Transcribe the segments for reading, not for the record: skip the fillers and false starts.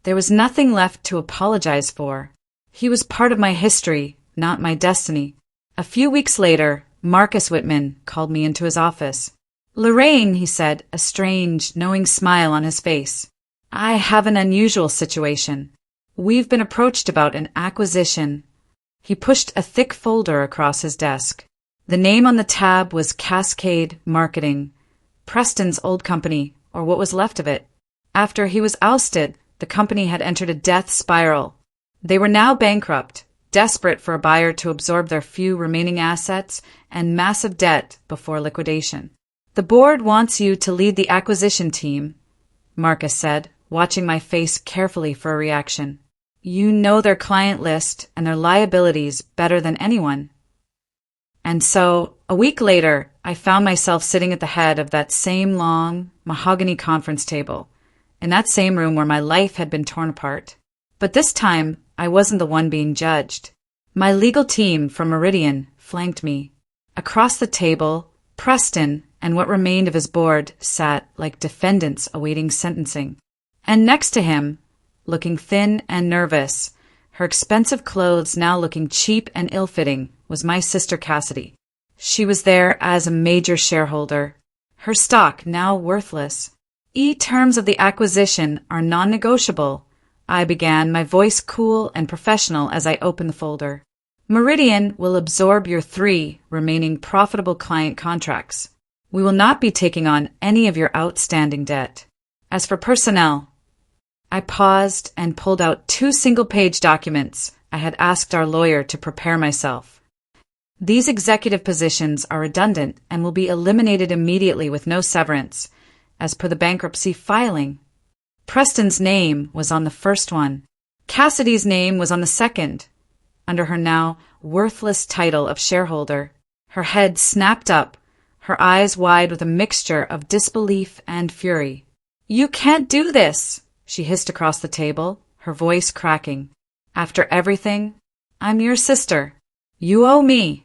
There was nothing left to apologize for. He was part of my history, not my destiny. A few weeks later, Marcus Whitman called me into his office. "Lorraine," he said, a strange, knowing smile on his face. "I have an unusual situation. We've been approached about an acquisition." He pushed a thick folder across his desk. The name on the tab was Cascade Marketing, Preston's old company, or what was left of it. After he was ousted, the company had entered a death spiral. They were now bankrupt, desperate for a buyer to absorb their few remaining assets and massive debt before liquidation. "The board wants you to lead the acquisition team," Marcus said, watching my face carefully for a reaction. "You know their client list and their liabilities better than anyone." And so, a week later, I found myself sitting at the head of that same long, mahogany conference table, in that same room where my life had been torn apart. But this time, I wasn't the one being judged. My legal team from Meridian flanked me. Across the table, Preston and what remained of his board sat like defendants awaiting sentencing. And next to him, looking thin and nervous, her expensive clothes now looking cheap and ill-fitting, was my sister Cassidy. She was there as a major shareholder, her stock now worthless. "Terms of the acquisition are non-negotiable," I began, my voice cool and professional as I opened the folder. "Meridian will absorb your 3 remaining profitable client contracts. We will not be taking on any of your outstanding debt. As for personnel," I paused and pulled out 2 single-page documents I had asked our lawyer to prepare myself. "These executive positions are redundant and will be eliminated immediately with no severance, as per the bankruptcy filing." Preston's name was on the first one. Cassidy's name was on the second, under her now worthless title of shareholder. Her head snapped up, her eyes wide with a mixture of disbelief and fury. "You can't do this," she hissed across the table, her voice cracking. "After everything, I'm your sister. You owe me."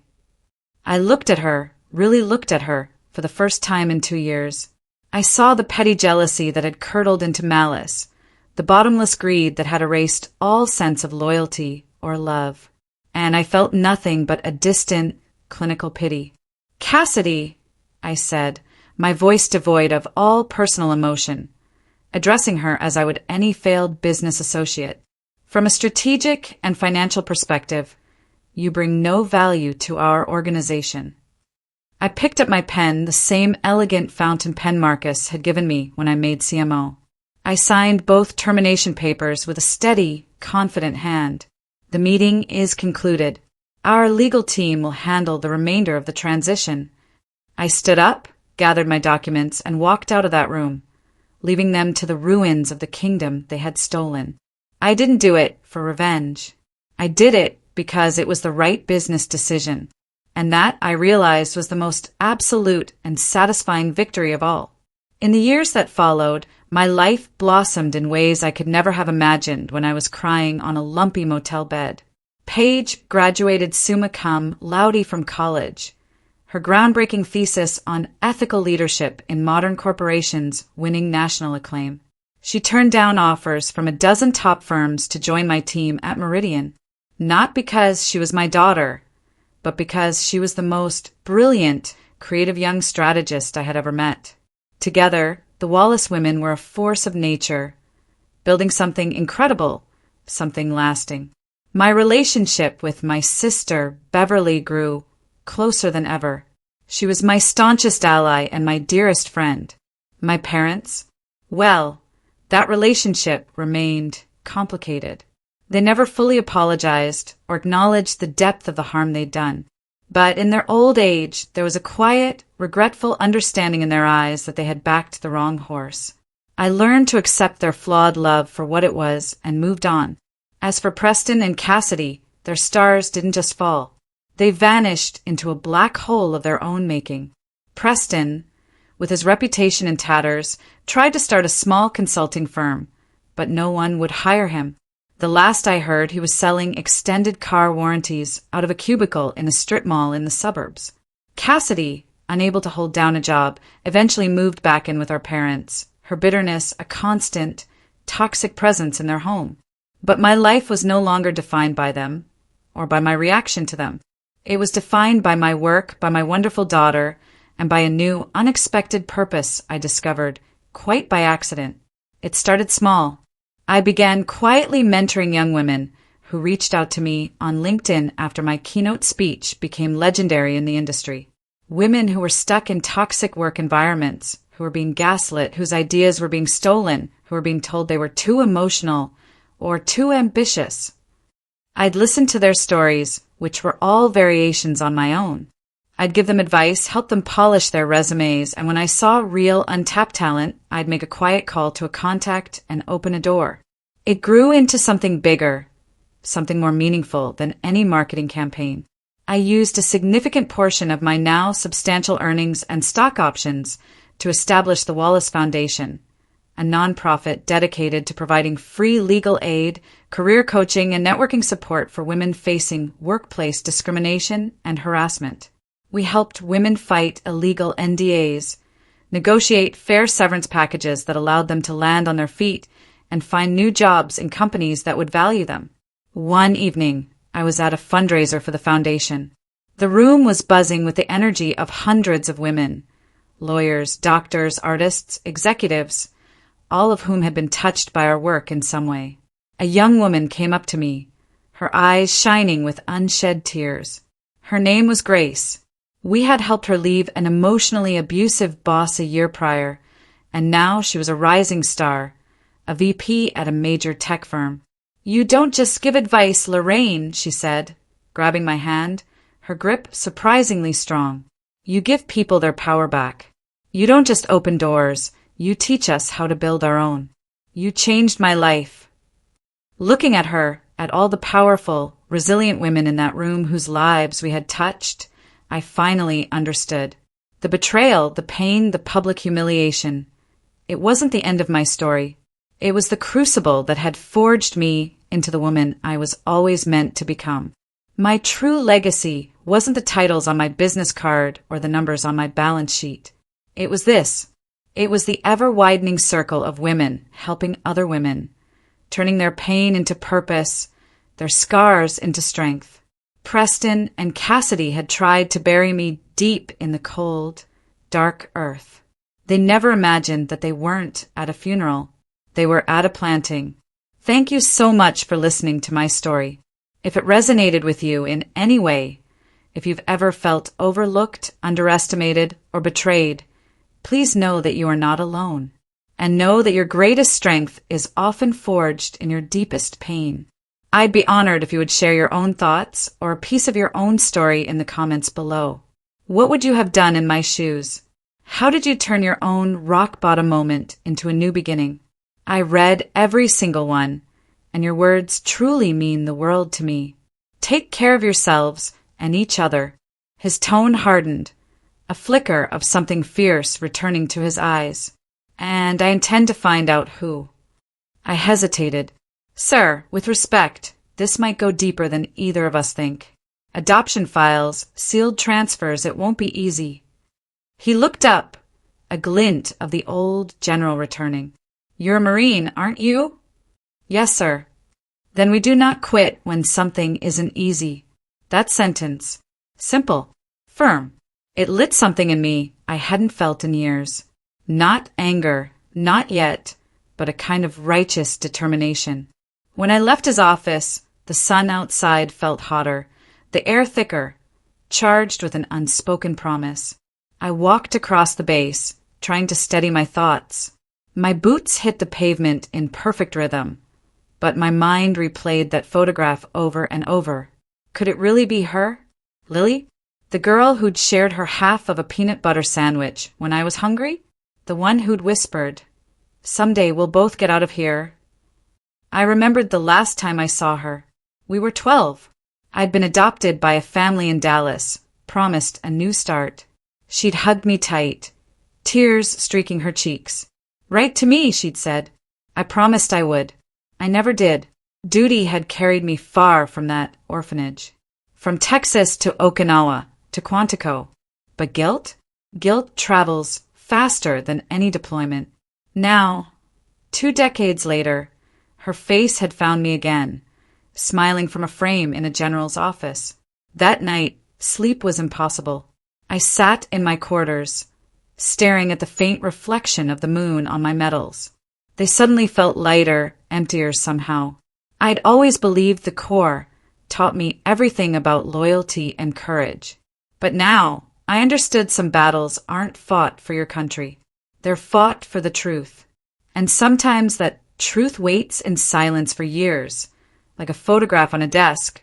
I looked at her, really looked at her, for the first time in 2 years. I saw the petty jealousy that had curdled into malice, the bottomless greed that had erased all sense of loyalty or love, and I felt nothing but a distant, clinical pity. "Cassidy," I said, my voice devoid of all personal emotion, addressing her as I would any failed business associate. "From a strategic and financial perspective, you bring no value to our organization." I picked up my pen, the same elegant fountain pen Marcus had given me when I made CMO. I signed both termination papers with a steady, confident hand. "The meeting is concluded. Our legal team will handle the remainder of the transition." I stood up, gathered my documents, and walked out of that room, leaving them to the ruins of the kingdom they had stolen. I didn't do it for revenge. I did it because it was the right business decision, and that, I realized, was the most absolute and satisfying victory of all. In the years that followed, my life blossomed in ways I could never have imagined when I was crying on a lumpy motel bed. Paige graduated summa cum laude from college, her groundbreaking thesis on ethical leadership in modern corporations winning national acclaim. She turned down offers from a dozen top firms to join my team at Meridian, not because she was my daughter, but because she was the most brilliant, creative young strategist I had ever met. Together, the Wallace women were a force of nature, building something incredible, something lasting. My relationship with my sister, Beverly, grew closer than ever. She was my staunchest ally and my dearest friend. My parents? Well, that relationship remained complicated. They never fully apologized or acknowledged the depth of the harm they'd done. But in their old age, there was a quiet, regretful understanding in their eyes that they had backed the wrong horse. I learned to accept their flawed love for what it was and moved on. As for Preston and Cassidy, their stars didn't just fall. They vanished into a black hole of their own making. Preston, with his reputation in tatters, tried to start a small consulting firm, but no one would hire him. The last I heard, he was selling extended car warranties out of a cubicle in a strip mall in the suburbs. Cassidy, unable to hold down a job, eventually moved back in with our parents, her bitterness a constant, toxic presence in their home. But my life was no longer defined by them, or by my reaction to them. It was defined by my work, by my wonderful daughter, and by a new, unexpected purpose I discovered, quite by accident. It started small. I began quietly mentoring young women who reached out to me on LinkedIn after my keynote speech became legendary in the industry. Women who were stuck in toxic work environments, who were being gaslit, whose ideas were being stolen, who were being told they were too emotional or too ambitious. I'd listen to their stories, which were all variations on my own. I'd give them advice, help them polish their resumes, and when I saw real untapped talent, I'd make a quiet call to a contact and open a door. It grew into something bigger, something more meaningful than any marketing campaign. I used a significant portion of my now substantial earnings and stock options to establish the Wallace Foundation, a nonprofit dedicated to providing free legal aid, career coaching, and networking support for women facing workplace discrimination and harassment. We helped women fight illegal NDAs, negotiate fair severance packages that allowed them to land on their feet, and find new jobs in companies that would value them. One evening, I was at a fundraiser for the foundation. The room was buzzing with the energy of hundreds of women, lawyers, doctors, artists, executives, all of whom had been touched by our work in some way. A young woman came up to me, her eyes shining with unshed tears. Her name was Grace. We had helped her leave an emotionally abusive boss a year prior, and now she was a rising star, a VP at a major tech firm. "You don't just give advice, Lorraine," she said, grabbing my hand, her grip surprisingly strong. "You give people their power back. You don't just open doors, you teach us how to build our own. You changed my life." Looking at her, at all the powerful, resilient women in that room whose lives we had touched, I finally understood. The betrayal, the pain, the public humiliation. It wasn't the end of my story. It was the crucible that had forged me into the woman I was always meant to become. My true legacy wasn't the titles on my business card or the numbers on my balance sheet. It was this. It was the ever-widening circle of women helping other women, turning their pain into purpose, their scars into strength. Preston and Cassidy had tried to bury me deep in the cold, dark earth. They never imagined that they weren't at a funeral. They were at a planting. Thank you so much for listening to my story. If it resonated with you in any way, if you've ever felt overlooked, underestimated, or betrayed, please know that you are not alone. And know that your greatest strength is often forged in your deepest pain. I'd be honored if you would share your own thoughts or a piece of your own story in the comments below. What would you have done in my shoes? How did you turn your own rock-bottom moment into a new beginning? I read every single one, and your words truly mean the world to me. Take care of yourselves and each other. His tone hardened, a flicker of something fierce returning to his eyes. And I intend to find out who. I hesitated. "Sir, with respect, this might go deeper than either of us think. Adoption files, sealed transfers, it won't be easy." He looked up, a glint of the old general returning. "You're a Marine, aren't you?" "Yes, sir." "Then we do not quit when something isn't easy." That sentence, simple, firm, it lit something in me I hadn't felt in years. Not anger, not yet, but a kind of righteous determination. When I left his office, the sun outside felt hotter, the air thicker, charged with an unspoken promise. I walked across the base, trying to steady my thoughts. My boots hit the pavement in perfect rhythm, but my mind replayed that photograph over and over. Could it really be her? Lily? The girl who'd shared her half of a peanut butter sandwich when I was hungry? The one who'd whispered, "Someday we'll both get out of here." I remembered the last time I saw her. We were 12. I'd been adopted by a family in Dallas, promised a new start. She'd hugged me tight, tears streaking her cheeks. "Write to me," she'd said. I promised I would. I never did. Duty had carried me far from that orphanage. From Texas to Okinawa, to Quantico. But guilt? Guilt travels faster than any deployment. Now, 2 decades later, her face had found me again, smiling from a frame in a general's office. That night, sleep was impossible. I sat in my quarters, staring at the faint reflection of the moon on my medals. They suddenly felt lighter, emptier somehow. I'd always believed the Corps taught me everything about loyalty and courage. But now, I understood some battles aren't fought for your country. They're fought for the truth. And sometimes that truth waits in silence for years, like a photograph on a desk,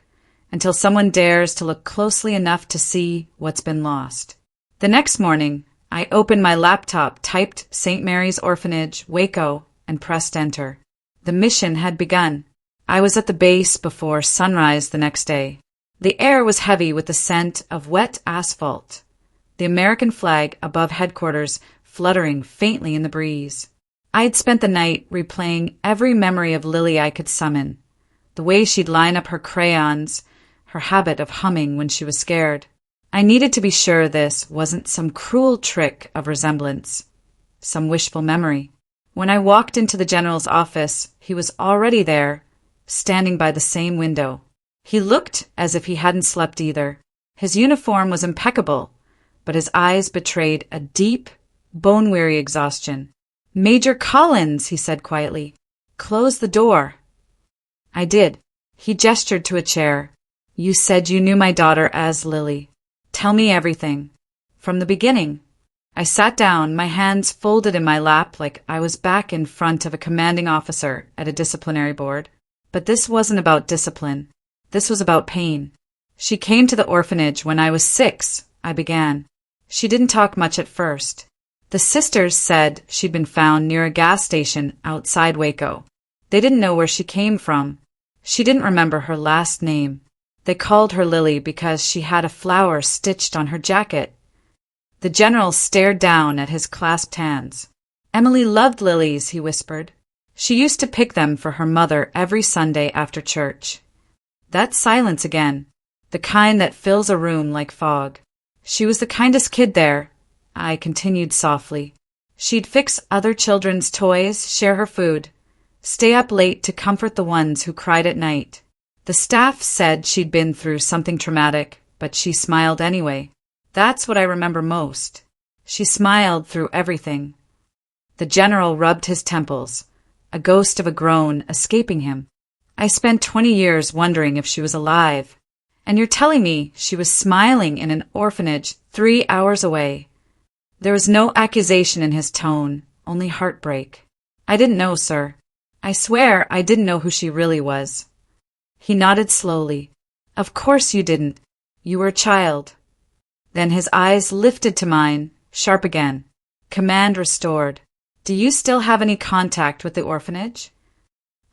until someone dares to look closely enough to see what's been lost. The next morning, I opened my laptop, typed St. Mary's Orphanage, Waco, and pressed enter. The mission had begun. I was at the base before sunrise the next day. The air was heavy with the scent of wet asphalt, the American flag above headquarters fluttering faintly in the breeze. I had spent the night replaying every memory of Lily I could summon, the way she'd line up her crayons, her habit of humming when she was scared. I needed to be sure this wasn't some cruel trick of resemblance, some wishful memory. When I walked into the general's office, he was already there, standing by the same window. He looked as if he hadn't slept either. His uniform was impeccable, but his eyes betrayed a deep, bone-weary exhaustion. "Major Collins," he said quietly, "close the door." I did. He gestured to a chair. "You said you knew my daughter as Lily. Tell me everything. From the beginning." I sat down, my hands folded in my lap like I was back in front of a commanding officer at a disciplinary board. But this wasn't about discipline. This was about pain. "She came to the orphanage when I was 6, I began. She didn't talk much at first. The sisters said she'd been found near a gas station outside Waco. They didn't know where she came from. She didn't remember her last name. They called her Lily because she had a flower stitched on her jacket." The general stared down at his clasped hands. "Emily loved lilies," he whispered. "She used to pick them for her mother every Sunday after church." That silence again, the kind that fills a room like fog. "She was the kindest kid there," I continued softly. "She'd fix other children's toys, share her food, stay up late to comfort the ones who cried at night. The staff said she'd been through something traumatic, but she smiled anyway. That's what I remember most. She smiled through everything." The general rubbed his temples, a ghost of a groan escaping him. "I spent 20 years wondering if she was alive. And you're telling me she was smiling in an orphanage 3 hours away." There was no accusation in his tone, only heartbreak. "I didn't know, sir. I swear I didn't know who she really was." He nodded slowly. "Of course you didn't. You were a child." Then his eyes lifted to mine, sharp again. Command restored. "Do you still have any contact with the orphanage?"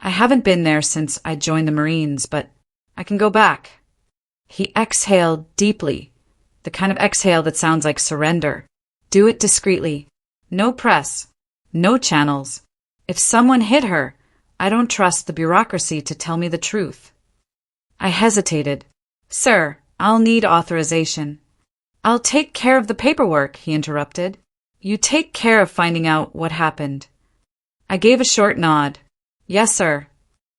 "I haven't been there since I joined the Marines, but I can go back." He exhaled deeply, the kind of exhale that sounds like surrender. "Do it discreetly. No press. No channels. If someone hit her, I don't trust the bureaucracy to tell me the truth." I hesitated. "Sir, I'll need authorization." "I'll take care of the paperwork," he interrupted. "You take care of finding out what happened." I gave a short nod. "Yes, sir."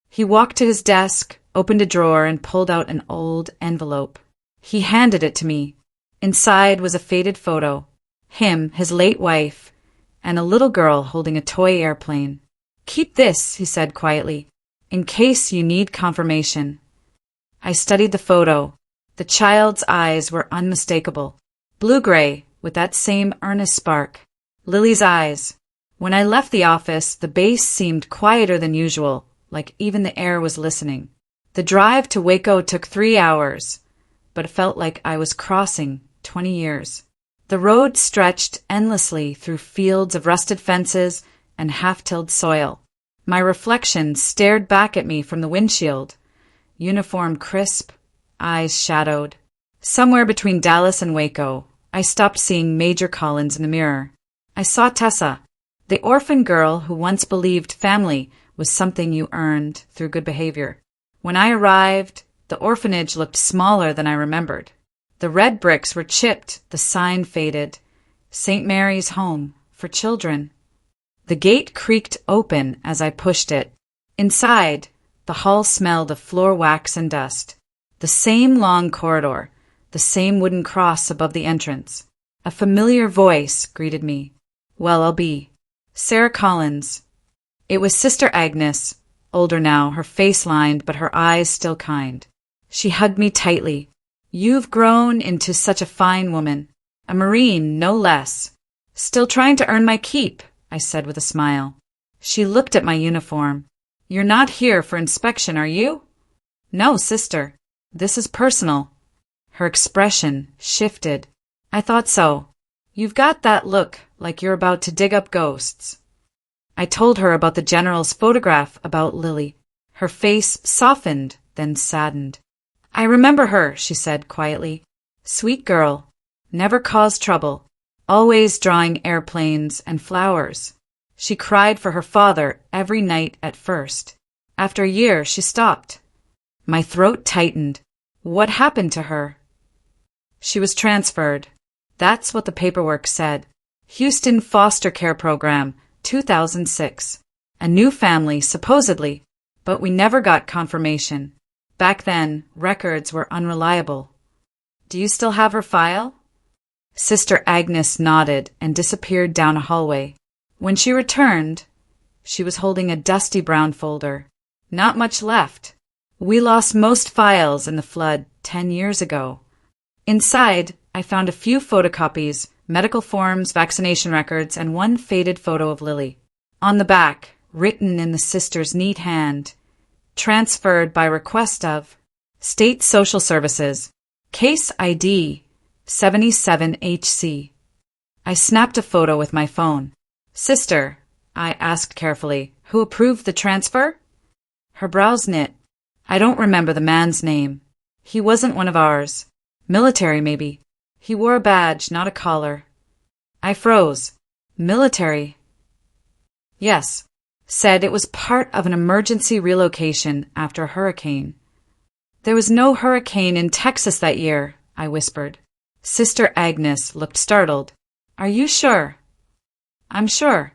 He walked to his desk, opened a drawer, and pulled out an old envelope. He handed it to me. Inside was a faded photo. Him, his late wife, and a little girl holding a toy airplane. "Keep this," he said quietly, "in case you need confirmation." I studied the photo. The child's eyes were unmistakable. Blue-gray, with that same earnest spark. Lily's eyes. When I left the office, the base seemed quieter than usual, like even the air was listening. The drive to Waco took 3 hours, but it felt like I was crossing 20 years. The road stretched endlessly through fields of rusted fences and half-tilled soil. My reflection stared back at me from the windshield, uniform crisp, eyes shadowed. Somewhere between Dallas and Waco, I stopped seeing Major Collins in the mirror. I saw Tessa, the orphan girl who once believed family was something you earned through good behavior. When I arrived, the orphanage looked smaller than I remembered. The red bricks were chipped, the sign faded. St. Mary's Home for Children. The gate creaked open as I pushed it. Inside, the hall smelled of floor wax and dust. The same long corridor, the same wooden cross above the entrance. A familiar voice greeted me. "Well, I'll be. Sarah Collins." It was Sister Agnes, older now, her face lined but her eyes still kind. She hugged me tightly. "You've grown into such a fine woman. A Marine, no less." "Still trying to earn my keep," I said with a smile. She looked at my uniform. "You're not here for inspection, are you?" "No, sister. This is personal." Her expression shifted. "I thought so. You've got that look like you're about to dig up ghosts." I told her about the General's photograph about Lily. Her face softened, then saddened. "I remember her," she said quietly. "Sweet girl. Never caused trouble. Always drawing airplanes and flowers. She cried for her father every night at first. After a year, she stopped." My throat tightened. "What happened to her?" "She was transferred. That's what the paperwork said. Houston Foster Care Program, 2006. A new family, supposedly, but we never got confirmation. Back then, records were unreliable." "Do you still have her file?" Sister Agnes nodded and disappeared down a hallway. When she returned, she was holding a dusty brown folder. "Not much left. We lost most files in the flood 10 years ago." Inside, I found a few photocopies, medical forms, vaccination records, and one faded photo of Lily. On the back, written in the sister's neat hand, "Transferred by request of State Social Services, Case ID 77HC. I snapped a photo with my phone. "Sister," I asked carefully, "who approved the transfer?" Her brows knit. "I don't remember the man's name. He wasn't one of ours. Military, maybe. He wore a badge, not a collar." I froze. "Military?" "Yes." Said it was part of an emergency relocation after a hurricane. "There was no hurricane in Texas that year," I whispered. Sister Agnes looked startled. "Are you sure?" "I'm sure."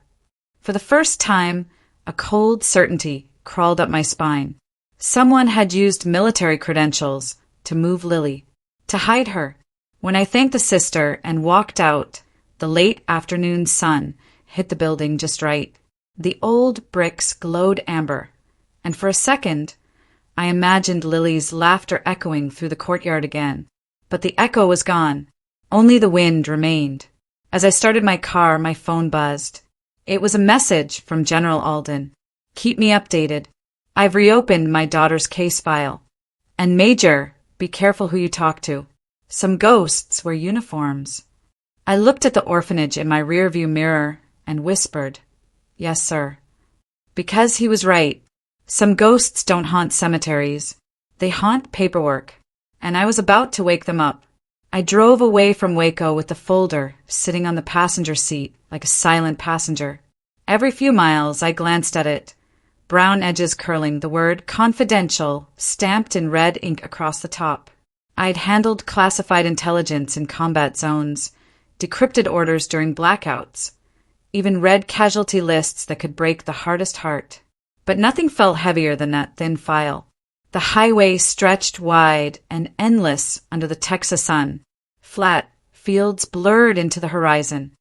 For the first time, a cold certainty crawled up my spine. Someone had used military credentials to move Lily, to hide her. When I thanked the sister and walked out, the late afternoon sun hit the building just right. The old bricks glowed amber, and for a second, I imagined Lily's laughter echoing through the courtyard again. But the echo was gone. Only the wind remained. As I started my car, my phone buzzed. It was a message from General Alden. "Keep me updated. I've reopened my daughter's case file. And Major, be careful who you talk to. Some ghosts wear uniforms." I looked at the orphanage in my rearview mirror and whispered, "Yes, sir." Because he was right. Some ghosts don't haunt cemeteries. They haunt paperwork. And I was about to wake them up. I drove away from Waco with the folder sitting on the passenger seat like a silent passenger. Every few miles I glanced at it, brown edges curling, the word "confidential" stamped in red ink across the top. I'd handled classified intelligence in combat zones, decrypted orders during blackouts, even read casualty lists that could break the hardest heart. But nothing felt heavier than that thin file. The highway stretched wide and endless under the Texas sun. Flat fields blurred into the horizon.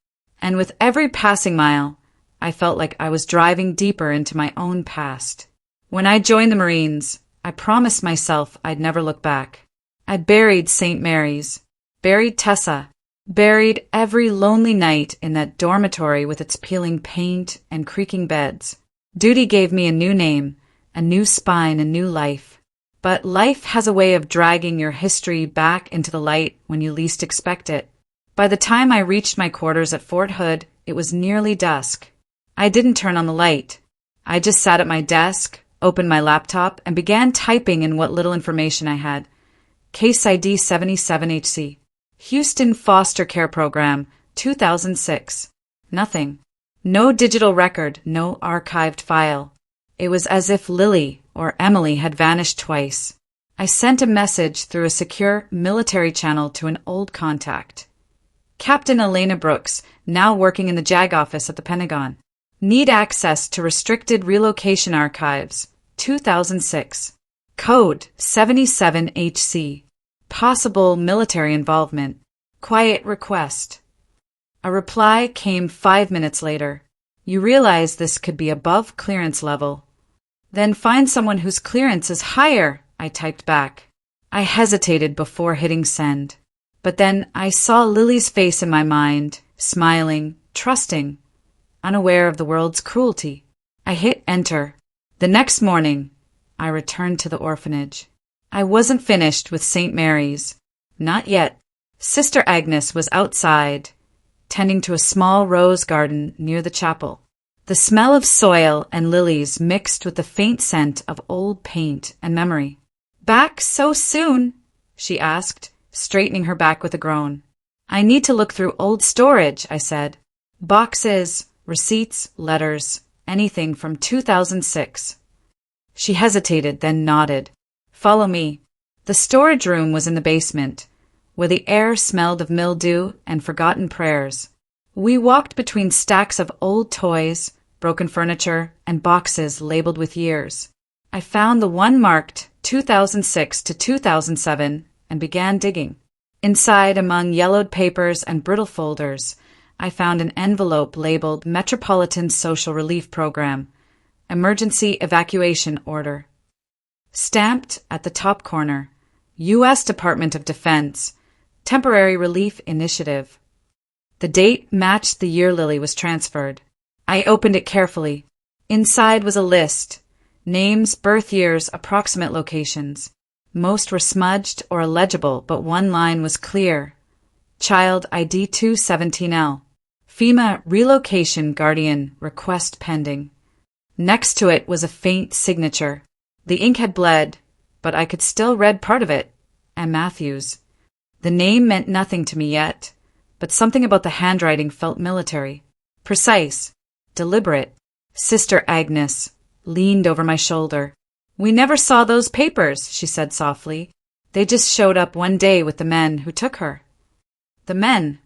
And with every passing mile, I felt like I was driving deeper into my own past. When I joined the Marines, I promised myself I'd never look back. I buried St. Mary's, buried Tessa, buried every lonely night in that dormitory with its peeling paint and creaking beds. Duty gave me a new name, a new spine, a new life. But life has a way of dragging your history back into the light when you least expect it. By the time I reached my quarters at Fort Hood, it was nearly dusk. I didn't turn on the light. I just sat at my desk, opened my laptop, and began typing in what little information I had. Case ID 77HC. Houston Foster Care Program, 2006. Nothing. No digital record, no archived file. It was as if Lily or Emily had vanished twice. I sent a message through a secure military channel to an old contact. Captain Elena Brooks, now working in the JAG office at the Pentagon. Need access to restricted relocation archives. 2006. Code 77HC. Possible military involvement. Quiet request. A reply came 5 minutes later. You realize this could be above clearance level. Then find someone whose clearance is higher, I typed back. I hesitated before hitting send. But then I saw Lily's face in my mind, smiling, trusting, unaware of the world's cruelty. I hit enter. The next morning, I returned to the orphanage. I wasn't finished with St. Mary's. Not yet. Sister Agnes was outside, tending to a small rose garden near the chapel. The smell of soil and lilies mixed with the faint scent of old paint and memory. Back so soon? She asked, straightening her back with a groan. I need to look through old storage, I said. Boxes, receipts, letters, anything from 2006. She hesitated, then nodded. Follow me. The storage room was in the basement, where the air smelled of mildew and forgotten prayers. We walked between stacks of old toys, broken furniture, and boxes labeled with years. I found the one marked 2006 to 2007 and began digging. Inside, among yellowed papers and brittle folders, I found an envelope labeled Metropolitan Social Relief Program, Emergency Evacuation Order. Stamped at the top corner, U.S. Department of Defense, Temporary Relief Initiative. The date matched the year Lily was transferred. I opened it carefully. Inside was a list. Names, birth years, approximate locations. Most were smudged or illegible, but one line was clear. Child ID 217L. FEMA Relocation Guardian Request Pending. Next to it was a faint signature. The ink had bled, but I could still read part of it. And Matthews. The name meant nothing to me yet, but something about the handwriting felt military. Precise. Deliberate. Sister Agnes leaned over my shoulder. We never saw those papers, she said softly. They just showed up one day with the men who took her. The men?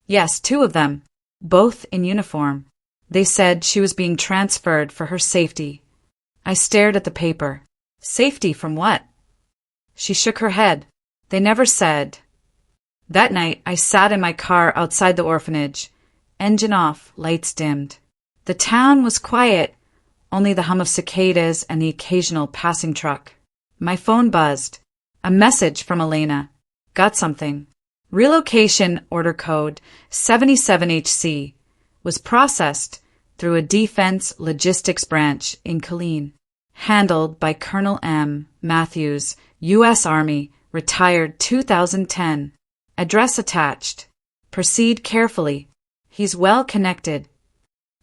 Yes, 2 of them, both in uniform. They said she was being transferred for her safety. I stared at the paper. Safety from what? She shook her head. They never said. That night, I sat in my car outside the orphanage. Engine off, lights dimmed. The town was quiet, only the hum of cicadas and the occasional passing truck. My phone buzzed. A message from Elena. Got something. Relocation order code 77HC was processed through a defense logistics branch in Killeen, handled by Colonel M. Matthews, U.S. Army, retired 2010. Address attached. Proceed carefully. He's well connected.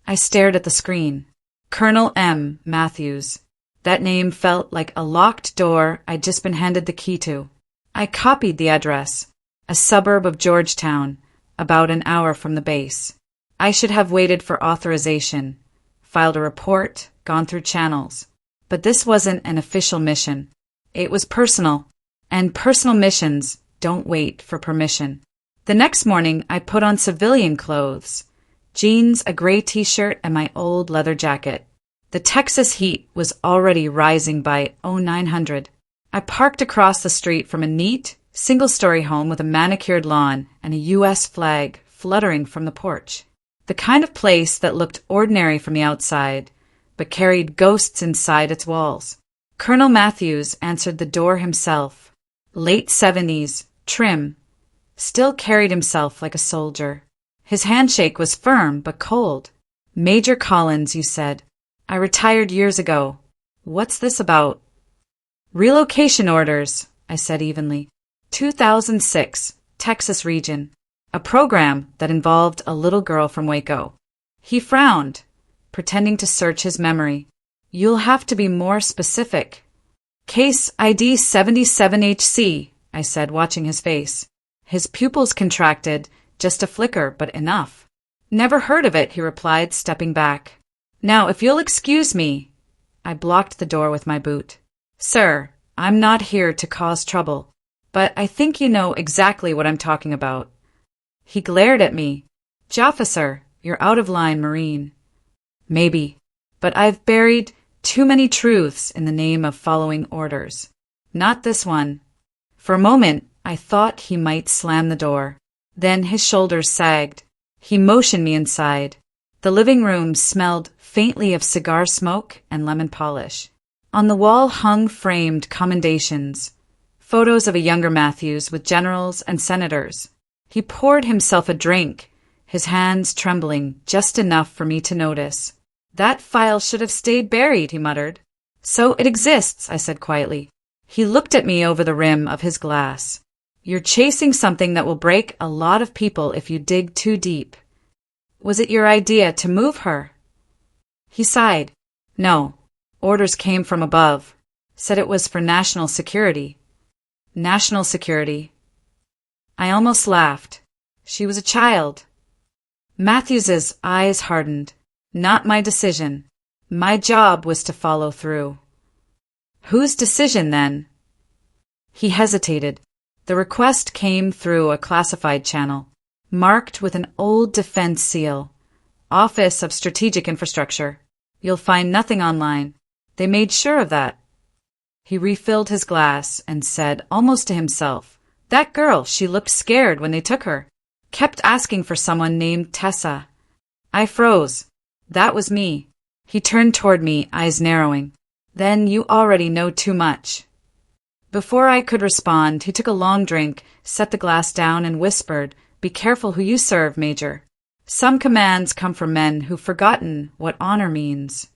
I stared at the screen. Colonel M. Matthews. That name felt like a locked door I'd just been handed the key to. I copied the address. A suburb of Georgetown, about an hour from the base. I should have waited for authorization, filed a report, gone through channels. But this wasn't an official mission. It was personal, and personal missions don't wait for permission. The next morning, I put on civilian clothes, jeans, a gray t-shirt, and my old leather jacket. The Texas heat was already rising by 0900. I parked across the street from a neat, single-story home with a manicured lawn and a U.S. flag fluttering from the porch. The kind of place that looked ordinary from the outside, but carried ghosts inside its walls. Colonel Matthews answered the door himself. Late 70s, trim, still carried himself like a soldier. His handshake was firm but cold. Major Collins, you said. I retired years ago. What's this about? Relocation orders, I said evenly. 2006, Texas region. A program that involved a little girl from Waco. He frowned, pretending to search his memory. You'll have to be more specific. Case ID 77HC, I said, watching his face. His pupils contracted, just a flicker, but enough. Never heard of it, he replied, stepping back. Now, if you'll excuse me. I blocked the door with my boot. Sir, I'm not here to cause trouble, but I think you know exactly what I'm talking about. He glared at me. Jofficer, you're out of line, Marine. Maybe. But I've buried too many truths in the name of following orders. Not this one. For a moment, I thought he might slam the door. Then his shoulders sagged. He motioned me inside. The living room smelled faintly of cigar smoke and lemon polish. On the wall hung framed commendations, photos of a younger Matthews with generals and senators. He poured himself a drink, his hands trembling just enough for me to notice. "That file should have stayed buried," he muttered. "So it exists," I said quietly. He looked at me over the rim of his glass. "You're chasing something that will break a lot of people if you dig too deep. Was it your idea to move her?" He sighed. "No. Orders came from above. Said it was for national security." National security. I almost laughed. She was a child. Matthews's eyes hardened. Not my decision. My job was to follow through. Whose decision, then? He hesitated. The request came through a classified channel, marked with an old defense seal. Office of Strategic Infrastructure. You'll find nothing online. They made sure of that. He refilled his glass and said, almost to himself, "That girl, she looked scared when they took her. Kept asking for someone named Tessa." I froze. That was me. He turned toward me, eyes narrowing. "Then you already know too much." Before I could respond, he took a long drink, set the glass down, and whispered, "Be careful who you serve, Major. Some commands come from men who've forgotten what honor means."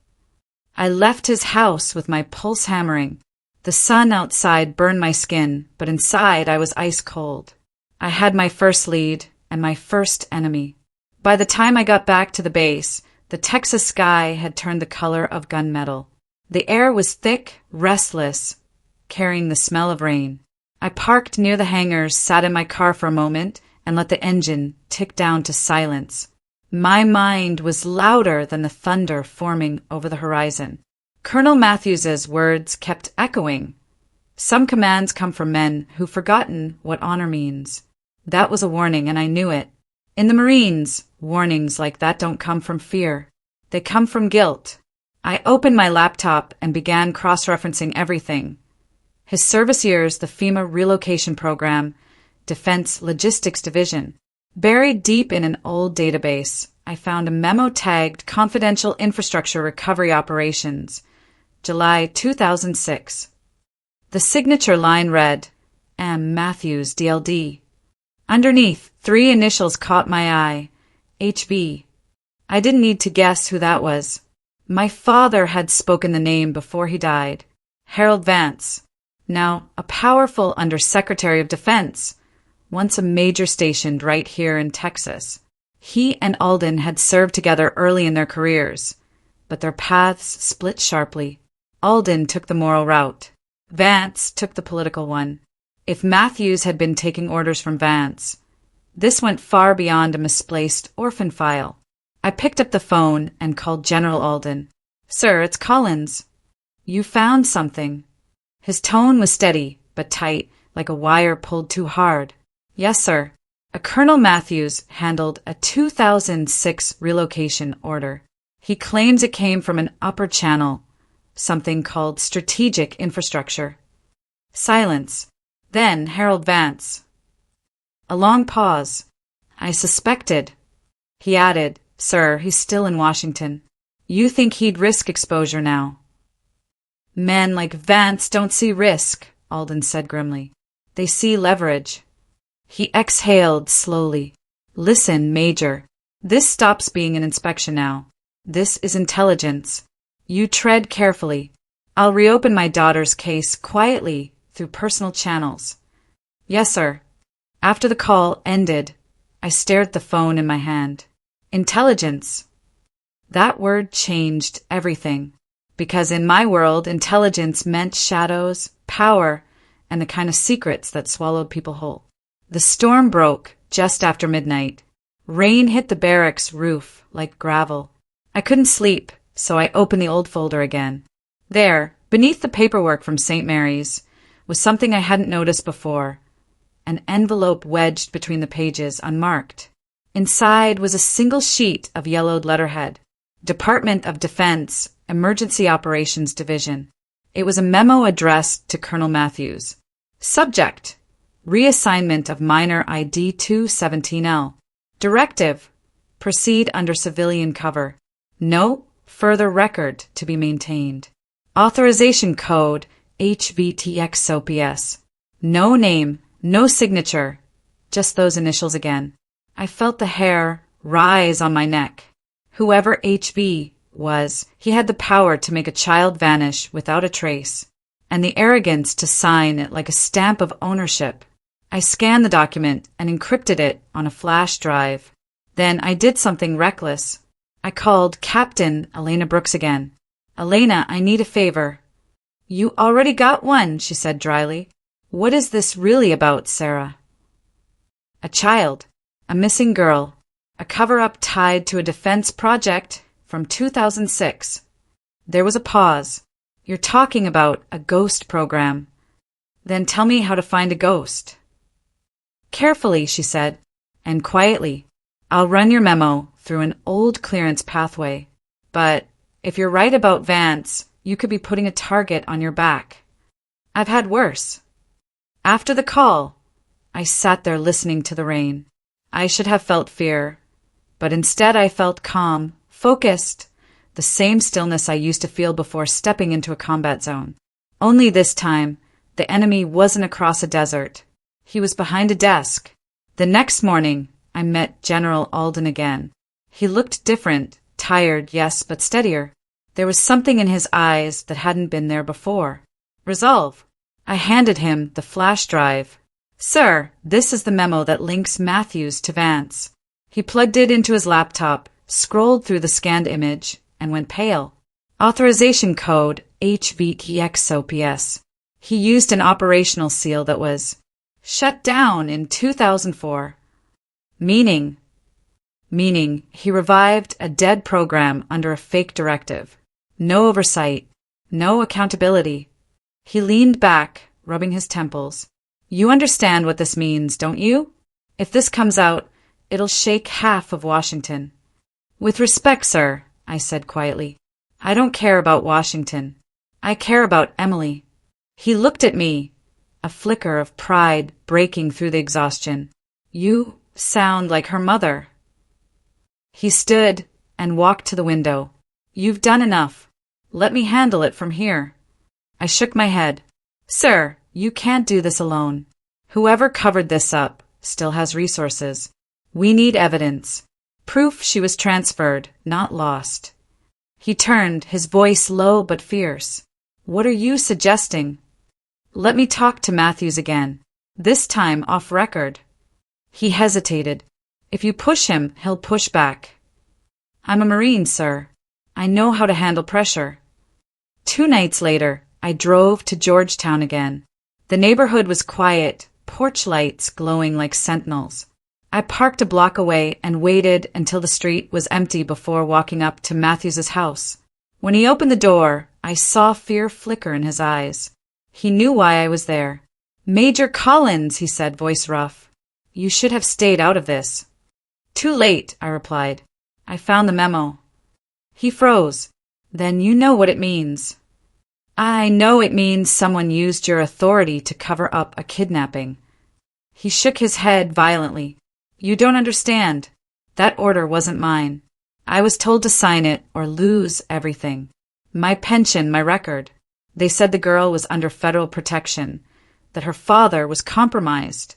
I left his house with my pulse hammering. The sun outside burned my skin, but inside I was ice cold. I had my first lead and my first enemy. By the time I got back to the base, the Texas sky had turned the color of gunmetal. The air was thick, restless, carrying the smell of rain. I parked near the hangars, sat in my car for a moment, and let the engine tick down to silence. My mind was louder than the thunder forming over the horizon. Colonel Matthews's words kept echoing. Some commands come from men who've forgotten what honor means. That was a warning, and I knew it. In the Marines, warnings like that don't come from fear. They come from guilt. I opened my laptop and began cross-referencing everything. His service years, the FEMA relocation program, Defense Logistics Division. Buried deep in an old database, I found a memo tagged Confidential Infrastructure Recovery Operations, July 2006. The signature line read, M. Matthews, DLD. Underneath, 3 initials caught my eye, HB. I didn't need to guess who that was. My father had spoken the name before he died, Harold Vance, now a powerful Undersecretary of Defense, once a major stationed right here in Texas. He and Alden had served together early in their careers, but their paths split sharply. Alden took the moral route. Vance took the political one. If Matthews had been taking orders from Vance, this went far beyond a misplaced orphan file. I picked up the phone and called General Alden. "Sir, it's Collins. You found something." His tone was steady, but tight, like a wire pulled too hard. "Yes, sir. A Colonel Matthews handled a 2006 relocation order. He claims it came from an upper channel, something called Strategic Infrastructure." Silence. Then Harold Vance. A long pause. I suspected. He added, "Sir, he's still in Washington. You think he'd risk exposure now?" "Men like Vance don't see risk," Alden said grimly. "They see leverage." He exhaled slowly. "Listen, Major. This stops being an inspection now. This is intelligence. You tread carefully. I'll reopen my daughter's case quietly through personal channels." "Yes, sir." After the call ended, I stared at the phone in my hand. Intelligence. That word changed everything, because in my world, intelligence meant shadows, power, and the kind of secrets that swallowed people whole. The storm broke just after midnight. Rain hit the barracks roof like gravel. I couldn't sleep, so I opened the old folder again. There, beneath the paperwork from St. Mary's, was something I hadn't noticed before. An envelope wedged between the pages, unmarked. Inside was a single sheet of yellowed letterhead. Department of Defense, Emergency Operations Division. It was a memo addressed to Colonel Matthews. Subject: Reassignment of minor ID 217L. Directive: Proceed under civilian cover. No further record to be maintained. Authorization code HVTXOPS. No name, no signature, just those initials again. I felt the hair rise on my neck. Whoever HV was, he had the power to make a child vanish without a trace, and the arrogance to sign it like a stamp of ownership. I scanned the document and encrypted it on a flash drive. Then I did something reckless. I called Captain Elena Brooks again. "Elena, I need a favor." "You already got one," she said dryly. "What is this really about, Sarah?" "A child. A missing girl. A cover-up tied to a defense project from 2006. There was a pause. "You're talking about a ghost program. Then tell me how to find a ghost." "Carefully," she said, and quietly. "I'll run your memo through an old clearance pathway. But if you're right about Vance, you could be putting a target on your back. I've had worse." After the call, I sat there listening to the rain. I should have felt fear, but instead I felt calm, focused, the same stillness I used to feel before stepping into a combat zone. Only this time, the enemy wasn't across a desert. He was behind a desk. The next morning, I met General Alden again. He looked different, tired, yes, but steadier. There was something in his eyes that hadn't been there before. Resolve. I handed him the flash drive. "Sir, this is the memo that links Matthews to Vance." He plugged it into his laptop, scrolled through the scanned image, and went pale. Authorization code HVTXOPS. He used an operational seal that was shut down in 2004. Meaning he revived a dead program under a fake directive. No oversight, no accountability. He leaned back, rubbing his temples. "You understand what this means, don't you? If this comes out, it'll shake half of Washington." "With respect, sir," I said quietly, "I don't care about Washington. I care about Emily." He looked at me, a flicker of pride breaking through the exhaustion. "You sound like her mother." He stood and walked to the window. "You've done enough. Let me handle it from here." I shook my head. "Sir, you can't do this alone. Whoever covered this up still has resources. We need evidence. Proof she was transferred, not lost." He turned, his voice low but fierce. "What are you suggesting?" "Let me talk to Matthews again. This time off record." He hesitated. "If you push him, he'll push back." "I'm a Marine, sir. I know how to handle pressure." 2 nights later, I drove to Georgetown again. The neighborhood was quiet, porch lights glowing like sentinels. I parked a block away and waited until the street was empty before walking up to Matthews's house. When he opened the door, I saw fear flicker in his eyes. He knew why I was there. "Major Collins," he said, voice rough. "You should have stayed out of this." "Too late," I replied. "I found the memo." He froze. "Then you know what it means." "I know it means someone used your authority to cover up a kidnapping." He shook his head violently. "You don't understand. That order wasn't mine. I was told to sign it or lose everything. My pension, my record. They said the girl was under federal protection, that her father was compromised.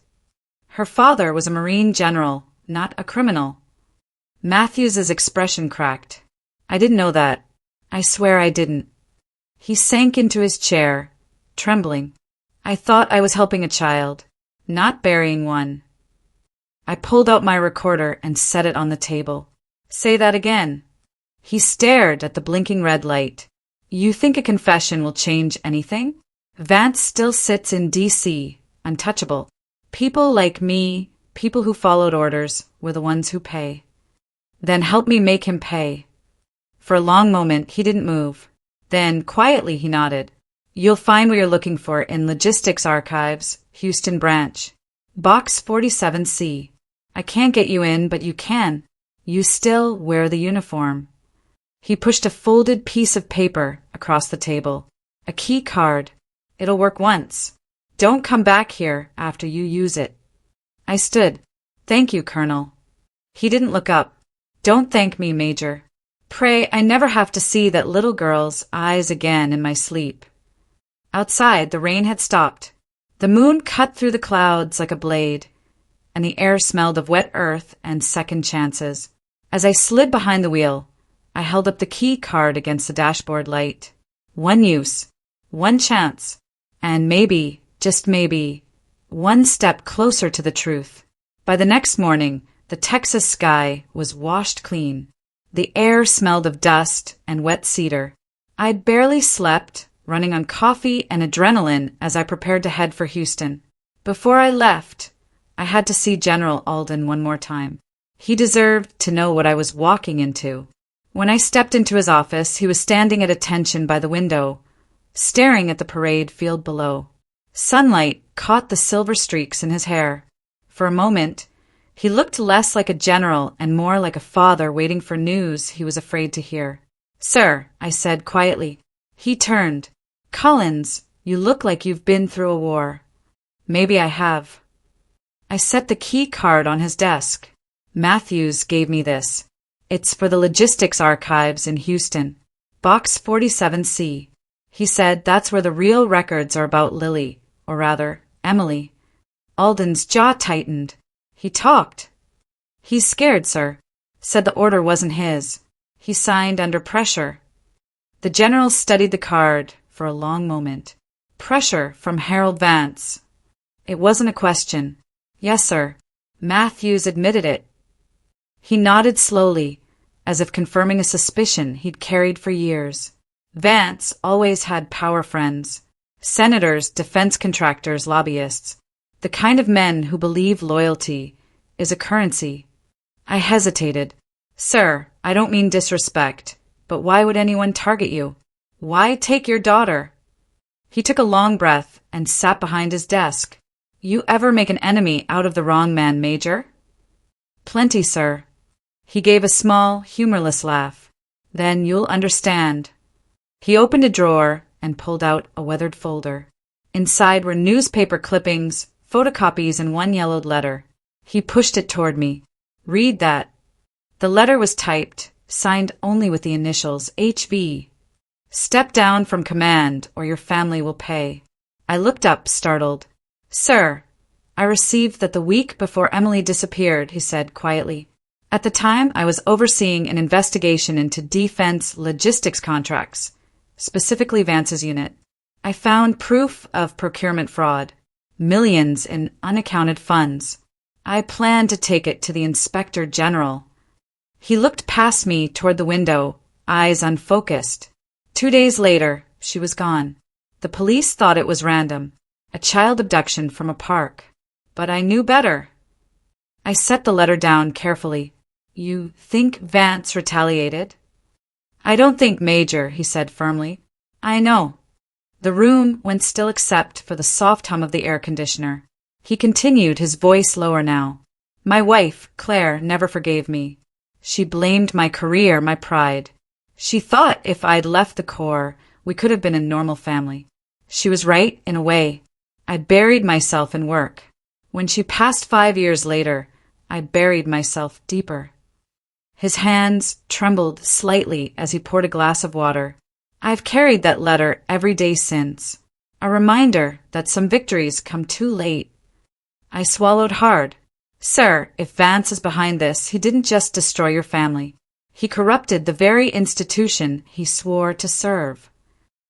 Her father was a Marine general, not a criminal." Matthews's expression cracked. "I didn't know that. I swear I didn't." He sank into his chair, trembling. "I thought I was helping a child, not burying one." I pulled out my recorder and set it on the table. "Say that again." He stared at the blinking red light. "You think a confession will change anything? Vance still sits in D.C., untouchable. People like me, people who followed orders, were the ones who pay." "Then help me make him pay." For a long moment, he didn't move. Then, quietly, he nodded. "You'll find what you're looking for in Logistics Archives, Houston Branch. Box 47C. I can't get you in, but you can. You still wear the uniform." He pushed a folded piece of paper across the table. A key card. It'll work once. Don't come back here after you use it. I stood. Thank you, Colonel. He didn't look up. Don't thank me, Major. Pray I never have to see that little girl's eyes again in my sleep. Outside, the rain had stopped. The moon cut through the clouds like a blade, and the air smelled of wet earth and second chances. As I slid behind the wheel, I held up the key card against the dashboard light. One use, one chance, and maybe, just maybe, one step closer to the truth. By the next morning, the Texas sky was washed clean. The air smelled of dust and wet cedar. I'd barely slept, running on coffee and adrenaline as I prepared to head for Houston. Before I left, I had to see General Alden one more time. He deserved to know what I was walking into. When I stepped into his office, he was standing at attention by the window, staring at the parade field below. Sunlight caught the silver streaks in his hair. For a moment, he looked less like a general and more like a father waiting for news he was afraid to hear. Sir, I said quietly. He turned. Collins, you look like you've been through a war. Maybe I have. I set the key card on his desk. Matthews gave me this. It's for the logistics archives in Houston. Box 47C. He said that's where the real records are about Lily, or rather, Emily. Alden's jaw tightened. He talked. He's scared, sir. Said the order wasn't his. He signed under pressure. The general studied the card for a long moment. Pressure from Harold Vance. It wasn't a question. Yes, sir. Matthews admitted it. He nodded slowly, as if confirming a suspicion he'd carried for years. Vance always had power friends. Senators, defense contractors, lobbyists. The kind of men who believe loyalty is a currency. I hesitated. Sir, I don't mean disrespect, but why would anyone target you? Why take your daughter? He took a long breath and sat behind his desk. You ever make an enemy out of the wrong man, Major? Plenty, sir. He gave a small, humorless laugh. Then you'll understand. He opened a drawer and pulled out a weathered folder. Inside were newspaper clippings, photocopies, and one yellowed letter. He pushed it toward me. Read that. The letter was typed, signed only with the initials HV. Step down from command or your family will pay. I looked up, startled. Sir, I received that the week before Emily disappeared, he said quietly. At the time, I was overseeing an investigation into defense logistics contracts, specifically Vance's unit. I found proof of procurement fraud, millions in unaccounted funds. I planned to take it to the Inspector General. He looked past me toward the window, eyes unfocused. 2 days later, she was gone. The police thought it was random, a child abduction from a park. But I knew better. I set the letter down carefully. You think Vance retaliated? I don't think, Major, he said firmly. I know. The room went still except for the soft hum of the air conditioner. He continued, his voice lower now. My wife, Claire, never forgave me. She blamed my career, my pride. She thought if I'd left the Corps, we could have been a normal family. She was right, in a way. I buried myself in work. When she passed 5 years later, I buried myself deeper. His hands trembled slightly as he poured a glass of water. I've carried that letter every day since, a reminder that some victories come too late. I swallowed hard. Sir, if Vance is behind this, he didn't just destroy your family. He corrupted the very institution he swore to serve.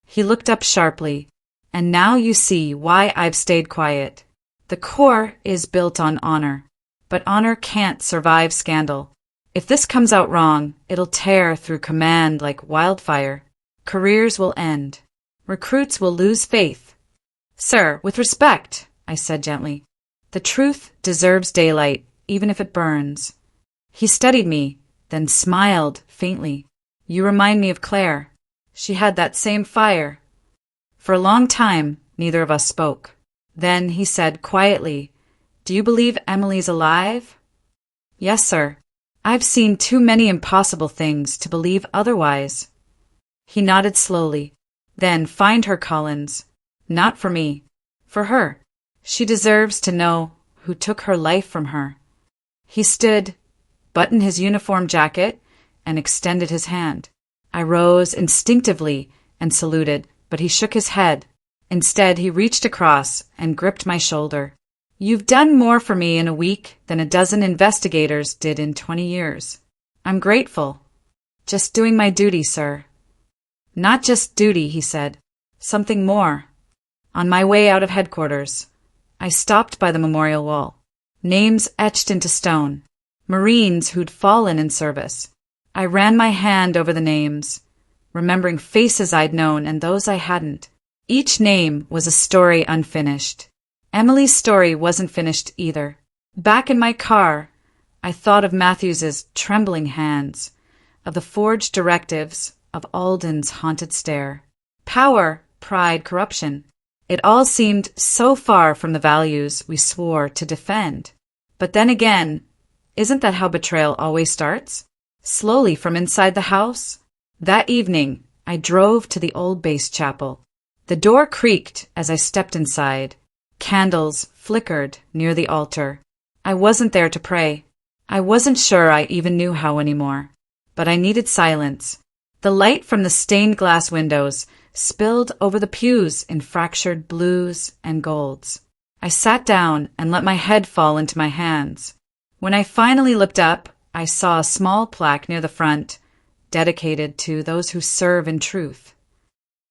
He looked up sharply. And now you see why I've stayed quiet. The Corps is built on honor, but honor can't survive scandal. If this comes out wrong, it'll tear through command like wildfire. Careers will end. Recruits will lose faith. Sir, with respect, I said gently, the truth deserves daylight, even if it burns. He studied me, then smiled faintly. You remind me of Claire. She had that same fire. For a long time, neither of us spoke. Then he said quietly, Do you believe Emily's alive? Yes, sir. I've seen too many impossible things to believe otherwise. He nodded slowly. Then, find her, Collins. Not for me. For her. She deserves to know who took her life from her. He stood, buttoned his uniform jacket, and extended his hand. I rose instinctively and saluted, but he shook his head. Instead, he reached across and gripped my shoulder. You've done more for me in a week than a dozen investigators did in 20 years. I'm grateful. Just doing my duty, sir. Not just duty, he said. Something more. On my way out of headquarters, I stopped by the memorial wall. Names etched into stone. Marines who'd fallen in service. I ran my hand over the names, remembering faces I'd known and those I hadn't. Each name was a story unfinished. Emily's story wasn't finished either. Back in my car, I thought of Matthews's trembling hands, of the forged directives, of Alden's haunted stare. Power, pride, corruption. It all seemed so far from the values we swore to defend. But then again, isn't that how betrayal always starts? Slowly from inside the house? That evening, I drove to the old base chapel. The door creaked as I stepped inside. Candles flickered near the altar. I wasn't there to pray. I wasn't sure I even knew how anymore. But I needed silence. The light from the stained glass windows spilled over the pews in fractured blues and golds. I sat down and let my head fall into my hands. When I finally looked up, I saw a small plaque near the front, dedicated to those who serve in truth.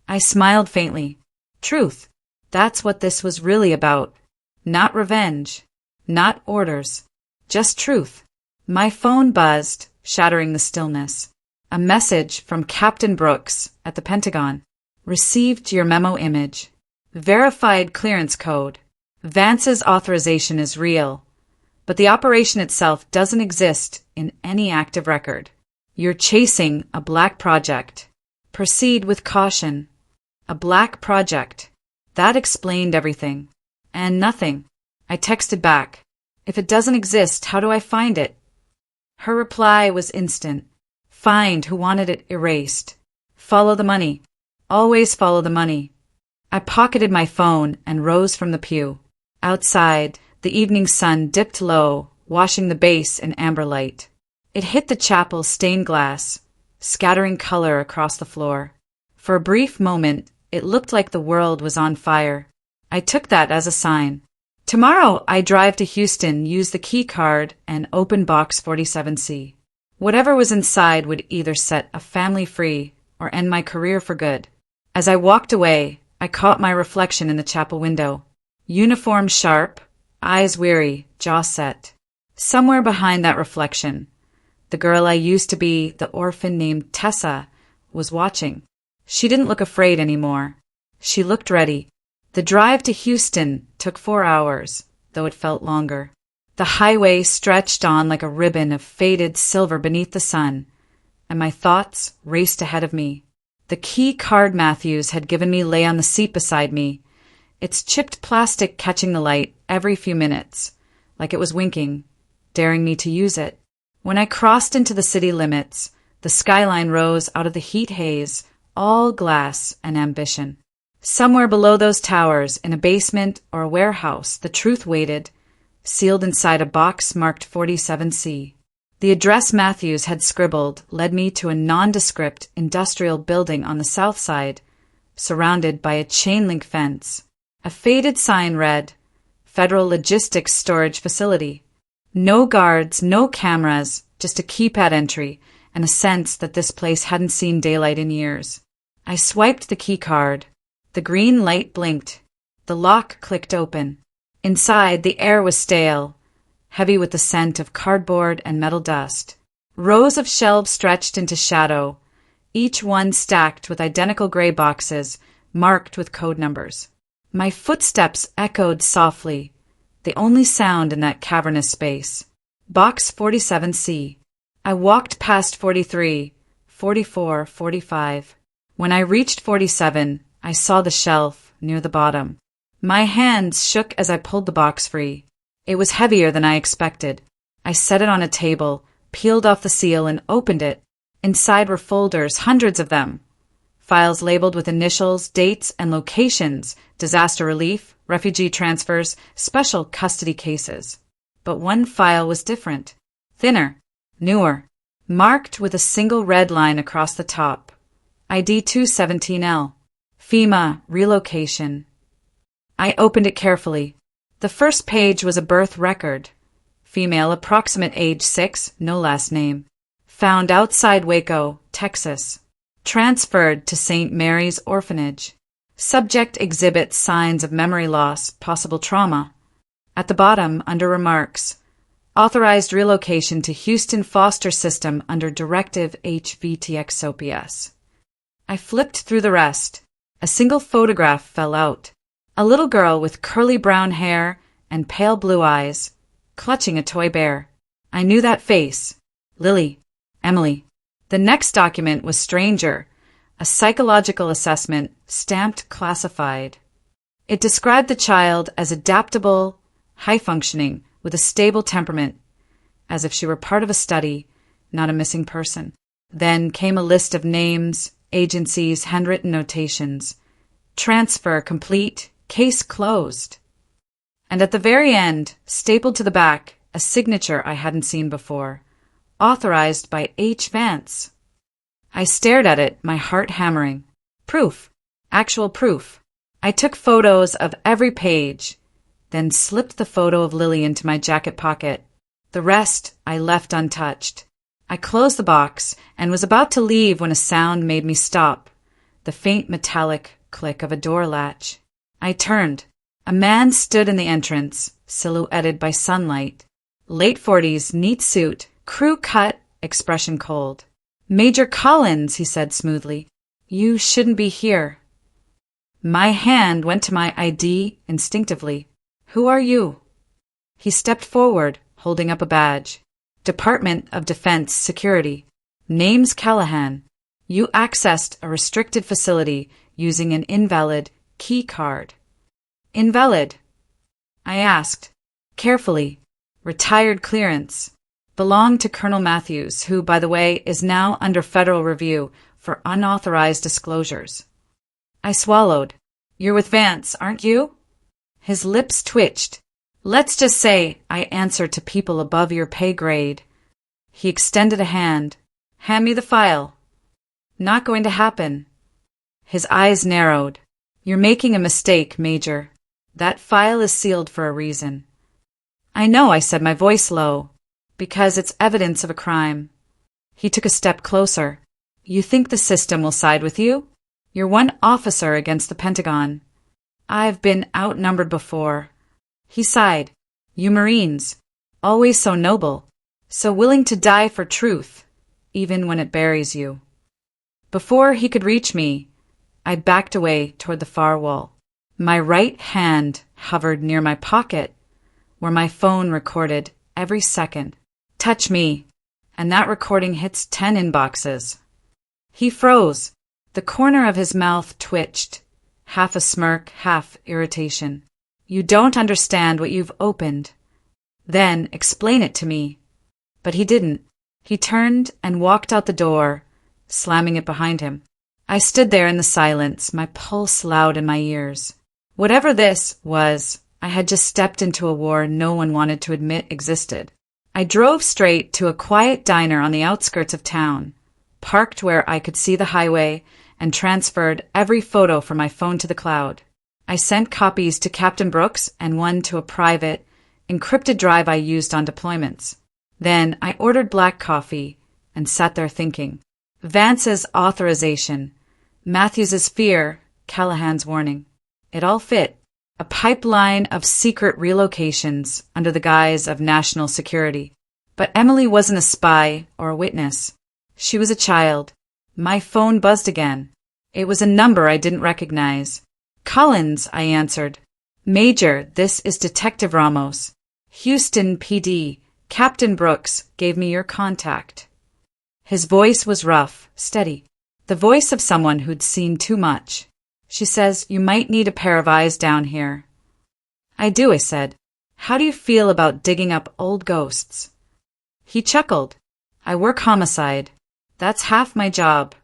I smiled faintly. Truth. That's what this was really about. Not revenge. Not orders. Just truth. My phone buzzed, shattering the stillness. A message from Captain Brooks at the Pentagon. Received your memo image. Verified clearance code. Vance's authorization is real, but the operation itself doesn't exist in any active record. You're chasing a black project. Proceed with caution. A black project. That explained everything. And nothing. I texted back. If it doesn't exist, how do I find it? Her reply was instant. Find who wanted it erased. Follow the money. Always follow the money. I pocketed my phone and rose from the pew. Outside, the evening sun dipped low, washing the base in amber light. It hit the chapel's stained glass, scattering color across the floor. For a brief moment, it looked like the world was on fire. I took that as a sign. Tomorrow, I drive to Houston, use the key card, and open box 47C. Whatever was inside would either set a family free or end my career for good. As I walked away, I caught my reflection in the chapel window. Uniform sharp, eyes weary, jaw set. Somewhere behind that reflection, the girl I used to be, the orphan named Tessa, was watching. She didn't look afraid anymore. She looked ready. The drive to Houston took 4 hours, though it felt longer. The highway stretched on like a ribbon of faded silver beneath the sun, and my thoughts raced ahead of me. The key card Matthews had given me lay on the seat beside me, its chipped plastic catching the light every few minutes, like it was winking, daring me to use it. When I crossed into the city limits, the skyline rose out of the heat haze, all glass and ambition. Somewhere below those towers, in a basement or a warehouse, the truth waited, sealed inside a box marked 47C. The address Matthews had scribbled led me to a nondescript industrial building on the south side, surrounded by a chain-link fence. A faded sign read, Federal Logistics Storage Facility. No guards, no cameras, just a keypad entry and a sense that this place hadn't seen daylight in years. I swiped the key card. The green light blinked. The lock clicked open. Inside, the air was stale, heavy with the scent of cardboard and metal dust. Rows of shelves stretched into shadow, each one stacked with identical gray boxes marked with code numbers. My footsteps echoed softly, the only sound in that cavernous space. Box 47C. I walked past 43, 44, 45. When I reached 47, I saw the shelf near the bottom. My hands shook as I pulled the box free. It was heavier than I expected. I set it on a table, peeled off the seal and opened it. Inside were folders, hundreds of them. Files labeled with initials, dates, and locations, disaster relief, refugee transfers, special custody cases. But one file was different. Thinner, newer, marked with a single red line across the top. ID 217L. FEMA relocation. I opened it carefully. The first page was a birth record. Female, approximate age 6, no last name. Found outside Waco, Texas. Transferred to St. Mary's Orphanage. Subject exhibits signs of memory loss, possible trauma. At the bottom, under remarks, authorized relocation to Houston foster system under Directive HVTX-OPS. I flipped through the rest. A single photograph fell out. A little girl with curly brown hair and pale blue eyes, clutching a toy bear. I knew that face. Lily. Emily. The next document was stranger. A psychological assessment, stamped classified. It described the child as adaptable, high-functioning, with a stable temperament, as if she were part of a study, not a missing person. Then came a list of names, agencies, handwritten notations. Transfer complete, case closed. And at the very end, stapled to the back, a signature I hadn't seen before. Authorized by H. Vance. I stared at it, my heart hammering. Proof. Actual proof. I took photos of every page, then slipped the photo of Lily into my jacket pocket. The rest I left untouched. I closed the box and was about to leave when a sound made me stop. The faint metallic click of a door latch. I turned. A man stood in the entrance, silhouetted by sunlight. Late 40s, neat suit, crew cut, expression cold. Major Collins, he said smoothly. You shouldn't be here. My hand went to my ID instinctively. Who are you? He stepped forward, holding up a badge. Department of Defense Security. Name's Callahan. You accessed a restricted facility using an invalid key card. Invalid? I asked. Carefully. Retired clearance. Belonged to Colonel Matthews, who, by the way, is now under federal review for unauthorized disclosures. I swallowed. You're with Vance, aren't you? His lips twitched. Let's just say I answer to people above your pay grade. He extended a hand. Hand me the file. Not going to happen. His eyes narrowed. You're making a mistake, Major. That file is sealed for a reason. I know, I said, my voice low. Because it's evidence of a crime. He took a step closer. You think the system will side with you? You're one officer against the Pentagon. I've been outnumbered before. He sighed. You Marines, always so noble, so willing to die for truth, even when it buries you. Before he could reach me, I backed away toward the far wall. My right hand hovered near my pocket, where my phone recorded every second. Touch me, and that recording hits 10 inboxes. He froze. The corner of his mouth twitched, half a smirk, half irritation. You don't understand what you've opened. Then explain it to me. But he didn't. He turned and walked out the door, slamming it behind him. I stood there in the silence, my pulse loud in my ears. Whatever this was, I had just stepped into a war no one wanted to admit existed. I drove straight to a quiet diner on the outskirts of town, parked where I could see the highway, and transferred every photo from my phone to the cloud. I sent copies to Captain Brooks and one to a private, encrypted drive I used on deployments. Then I ordered black coffee and sat there thinking. Vance's authorization, Matthews's fear, Callahan's warning. It all fit. A pipeline of secret relocations under the guise of national security. But Emily wasn't a spy or a witness. She was a child. My phone buzzed again. It was a number I didn't recognize. Collins, I answered. Major, this is Detective Ramos. Houston PD. Captain Brooks gave me your contact. His voice was rough, steady. The voice of someone who'd seen too much. She says, you might need a pair of eyes down here. I do, I said. How do you feel about digging up old ghosts? He chuckled. I work homicide. That's half my job.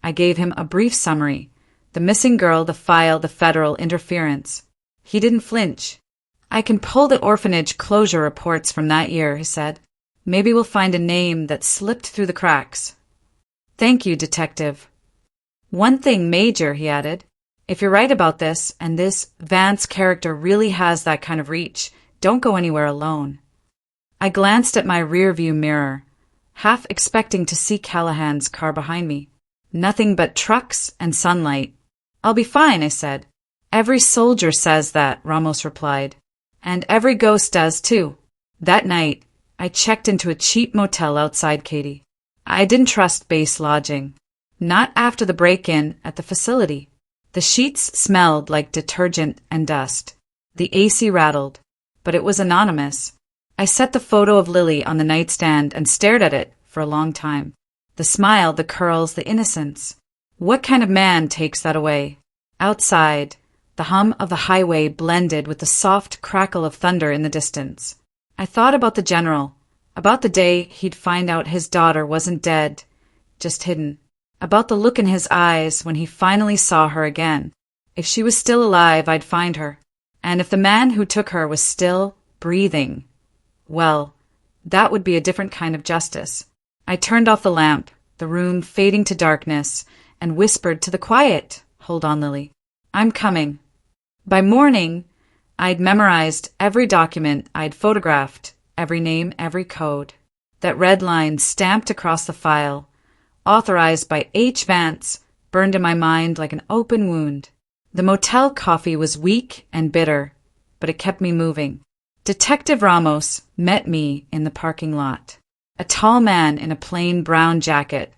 I gave him a brief summary. The missing girl, the file, the federal interference. He didn't flinch. I can pull the orphanage closure reports from that year, he said. Maybe we'll find a name that slipped through the cracks. Thank you, detective. One thing major, he added. If you're right about this, and this Vance character really has that kind of reach, don't go anywhere alone. I glanced at my rear-view mirror, half expecting to see Callahan's car behind me. Nothing but trucks and sunlight. I'll be fine, I said. Every soldier says that, Ramos replied. And every ghost does, too. That night, I checked into a cheap motel outside Katy. I didn't trust base lodging. Not after the break-in at the facility. The sheets smelled like detergent and dust. The AC rattled, but it was anonymous. I set the photo of Lily on the nightstand and stared at it for a long time. The smile, the curls, the innocence. What kind of man takes that away? Outside, the hum of the highway blended with the soft crackle of thunder in the distance. I thought about the general, about the day he'd find out his daughter wasn't dead, just hidden, about the look in his eyes when he finally saw her again. If she was still alive, I'd find her. And if the man who took her was still breathing, well, that would be a different kind of justice. I turned off the lamp, the room fading to darkness, and whispered to the quiet, "Hold on, Lily. I'm coming." By morning, I'd memorized every document I'd photographed, every name, every code. That red line stamped across the file, authorized by H. Vance, burned in my mind like an open wound. The motel coffee was weak and bitter, but it kept me moving. Detective Ramos met me in the parking lot. A tall man in a plain brown jacket,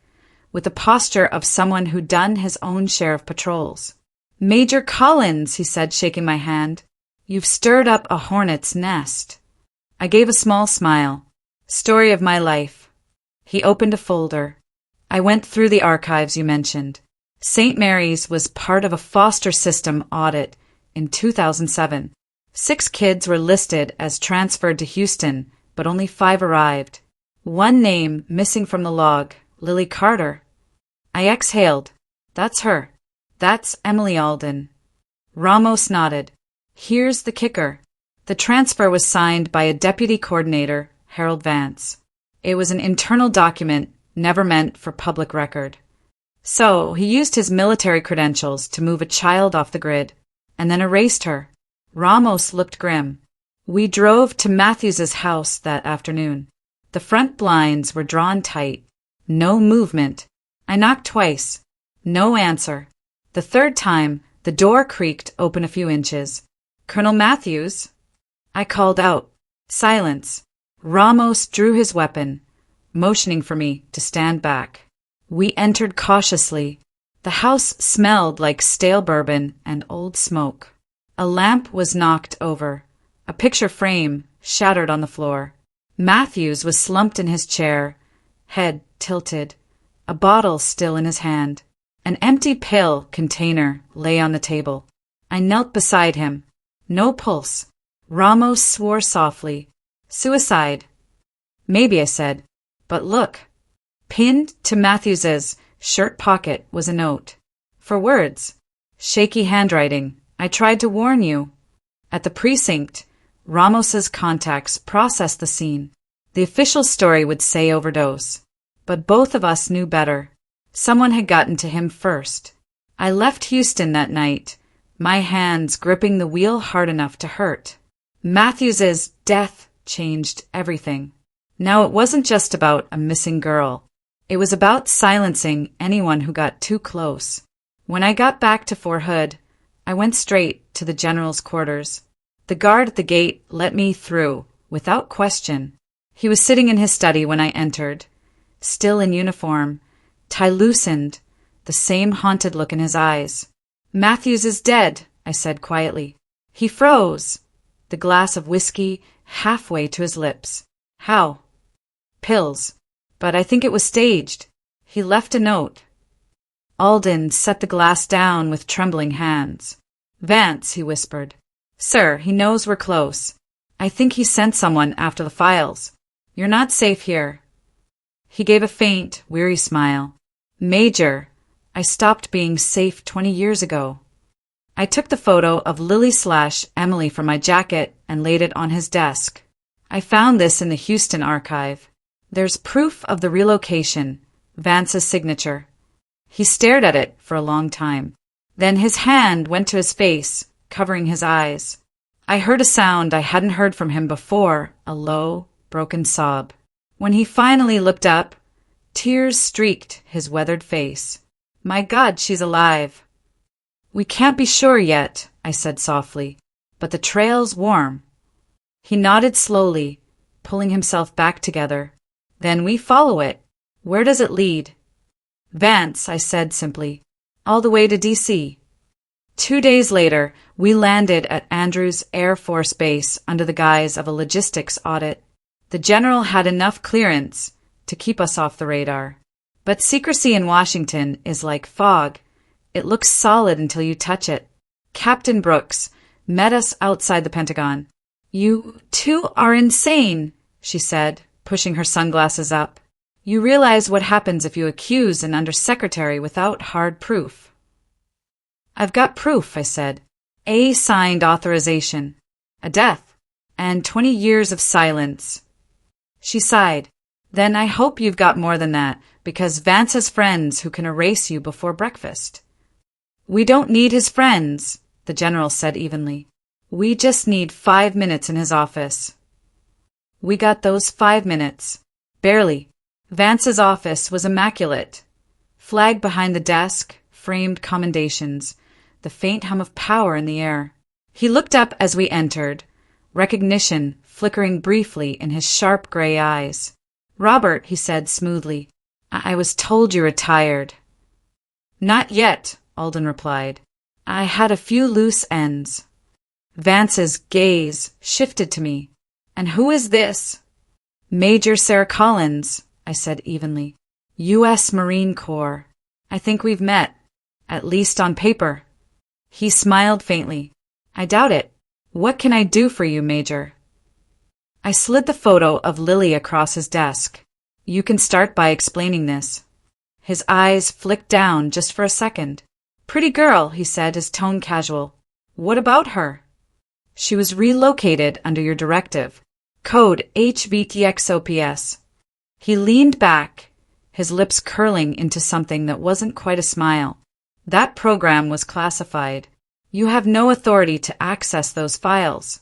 with the posture of someone who'd done his own share of patrols. "Major Collins," he said, shaking my hand. "You've stirred up a hornet's nest." I gave a small smile. "Story of my life." He opened a folder. I went through the archives you mentioned. St. Mary's was part of a foster system audit in 2007. 6 kids were listed as transferred to Houston, but only 5 arrived. One name missing from the log, Lily Carter. I exhaled. That's her. That's Emily Alden. Ramos nodded. Here's the kicker. The transfer was signed by a deputy coordinator, Harold Vance. It was an internal document, never meant for public record. So he used his military credentials to move a child off the grid, and then erased her. Ramos looked grim. We drove to Matthews's house that afternoon. The front blinds were drawn tight. No movement. I knocked twice. No answer. The third time, the door creaked open a few inches. "Colonel Matthews?" I called out. Silence. Ramos drew his weapon, motioning for me to stand back. We entered cautiously. The house smelled like stale bourbon and old smoke. A lamp was knocked over. A picture frame shattered on the floor. Matthews was slumped in his chair, head tilted, a bottle still in his hand. An empty pill container lay on the table. I knelt beside him. No pulse. Ramos swore softly. "Suicide." "Maybe," I said. "But look." Pinned to Matthews's shirt pocket was a note. For words. Shaky handwriting. "I tried to warn you." At the precinct, Ramos's contacts processed the scene. The official story would say overdose. But both of us knew better. Someone had gotten to him first. I left Houston that night, my hands gripping the wheel hard enough to hurt. Matthews's death changed everything. Now it wasn't just about a missing girl. It was about silencing anyone who got too close. When I got back to Fort Hood, I went straight to the general's quarters. The guard at the gate let me through, without question. He was sitting in his study when I entered, still in uniform, tie loosened, the same haunted look in his eyes. "Matthews is dead," I said quietly. He froze, the glass of whiskey halfway to his lips. "How?" "Pills. But I think it was staged. He left a note." Alden set the glass down with trembling hands. "Vance," he whispered. "Sir, he knows we're close. I think he sent someone after the files. You're not safe here." He gave a faint, weary smile. Major, I stopped being safe 20 years ago. I took the photo of Lily/Emily from my jacket and laid it on his desk. I found this in the Houston archive. There's proof of the relocation, Vance's signature. He stared at it for a long time. Then his hand went to his face, covering his eyes. I heard a sound I hadn't heard from him before, a low, broken sob. When he finally looked up, tears streaked his weathered face. My God, she's alive. We can't be sure yet, I said softly, but the trail's warm. He nodded slowly, pulling himself back together. Then we follow it. Where does it lead? Vance, I said simply. All the way to D.C. 2 days later, we landed at Andrews Air Force Base under the guise of a logistics audit. The general had enough clearance to keep us off the radar. But secrecy in Washington is like fog. It looks solid until you touch it. Captain Brooks met us outside the Pentagon. You two are insane, she said, pushing her sunglasses up. You realize what happens if you accuse an undersecretary without hard proof. I've got proof, I said. A signed authorization, a death, and 20 years of silence. She sighed. Then I hope you've got more than that, because Vance has friends who can erase you before breakfast. We don't need his friends, the general said evenly. We just need 5 minutes in his office. We got those 5 minutes. Barely. Vance's office was immaculate. Flag behind the desk, framed commendations, the faint hum of power in the air. He looked up as we entered, recognition flickering briefly in his sharp gray eyes. Robert, he said smoothly, I was told you retired. Not yet, Alden replied. I had a few loose ends. Vance's gaze shifted to me. And who is this? Major Sarah Collins, I said evenly. U.S. Marine Corps. I think we've met, at least on paper. He smiled faintly. I doubt it. What can I do for you, Major? I slid the photo of Lily across his desk. You can start by explaining this. His eyes flicked down just for a second. Pretty girl, he said, his tone casual. What about her? She was relocated under your directive. Code HVTXOPS. He leaned back, his lips curling into something that wasn't quite a smile. That program was classified. You have no authority to access those files.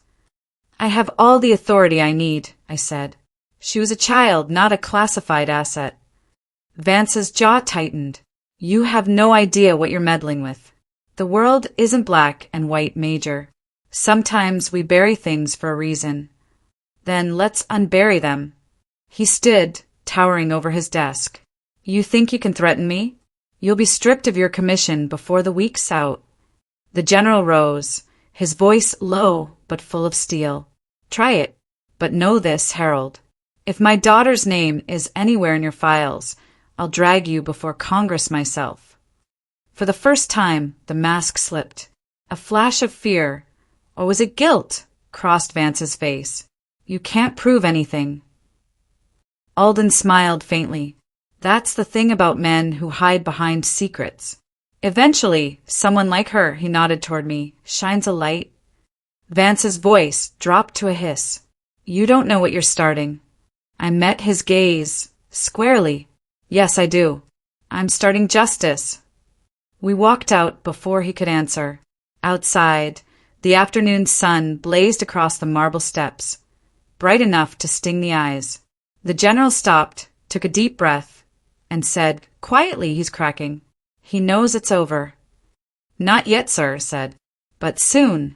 I have all the authority I need, I said. She was a child, not a classified asset. Vance's jaw tightened. You have no idea what you're meddling with. The world isn't black and white, Major. Sometimes we bury things for a reason. Then let's unbury them. He stood, towering over his desk. You think you can threaten me? You'll be stripped of your commission before the week's out. The general rose, his voice low but full of steel. Try it, but know this, Harold. If my daughter's name is anywhere in your files, I'll drag you before Congress myself. For the first time, the mask slipped. A flash of fear, or was it guilt, crossed Vance's face. You can't prove anything. Alden smiled faintly. That's the thing about men who hide behind secrets. Eventually, someone like her, he nodded toward me, shines a light. Vance's voice dropped to a hiss. You don't know what you're starting. I met his gaze, squarely. Yes, I do. I'm starting justice. We walked out before he could answer. Outside, the afternoon sun blazed across the marble steps, bright enough to sting the eyes. The general stopped, took a deep breath, and said, quietly, he's cracking. He knows it's over. Not yet, sir, said, but soon.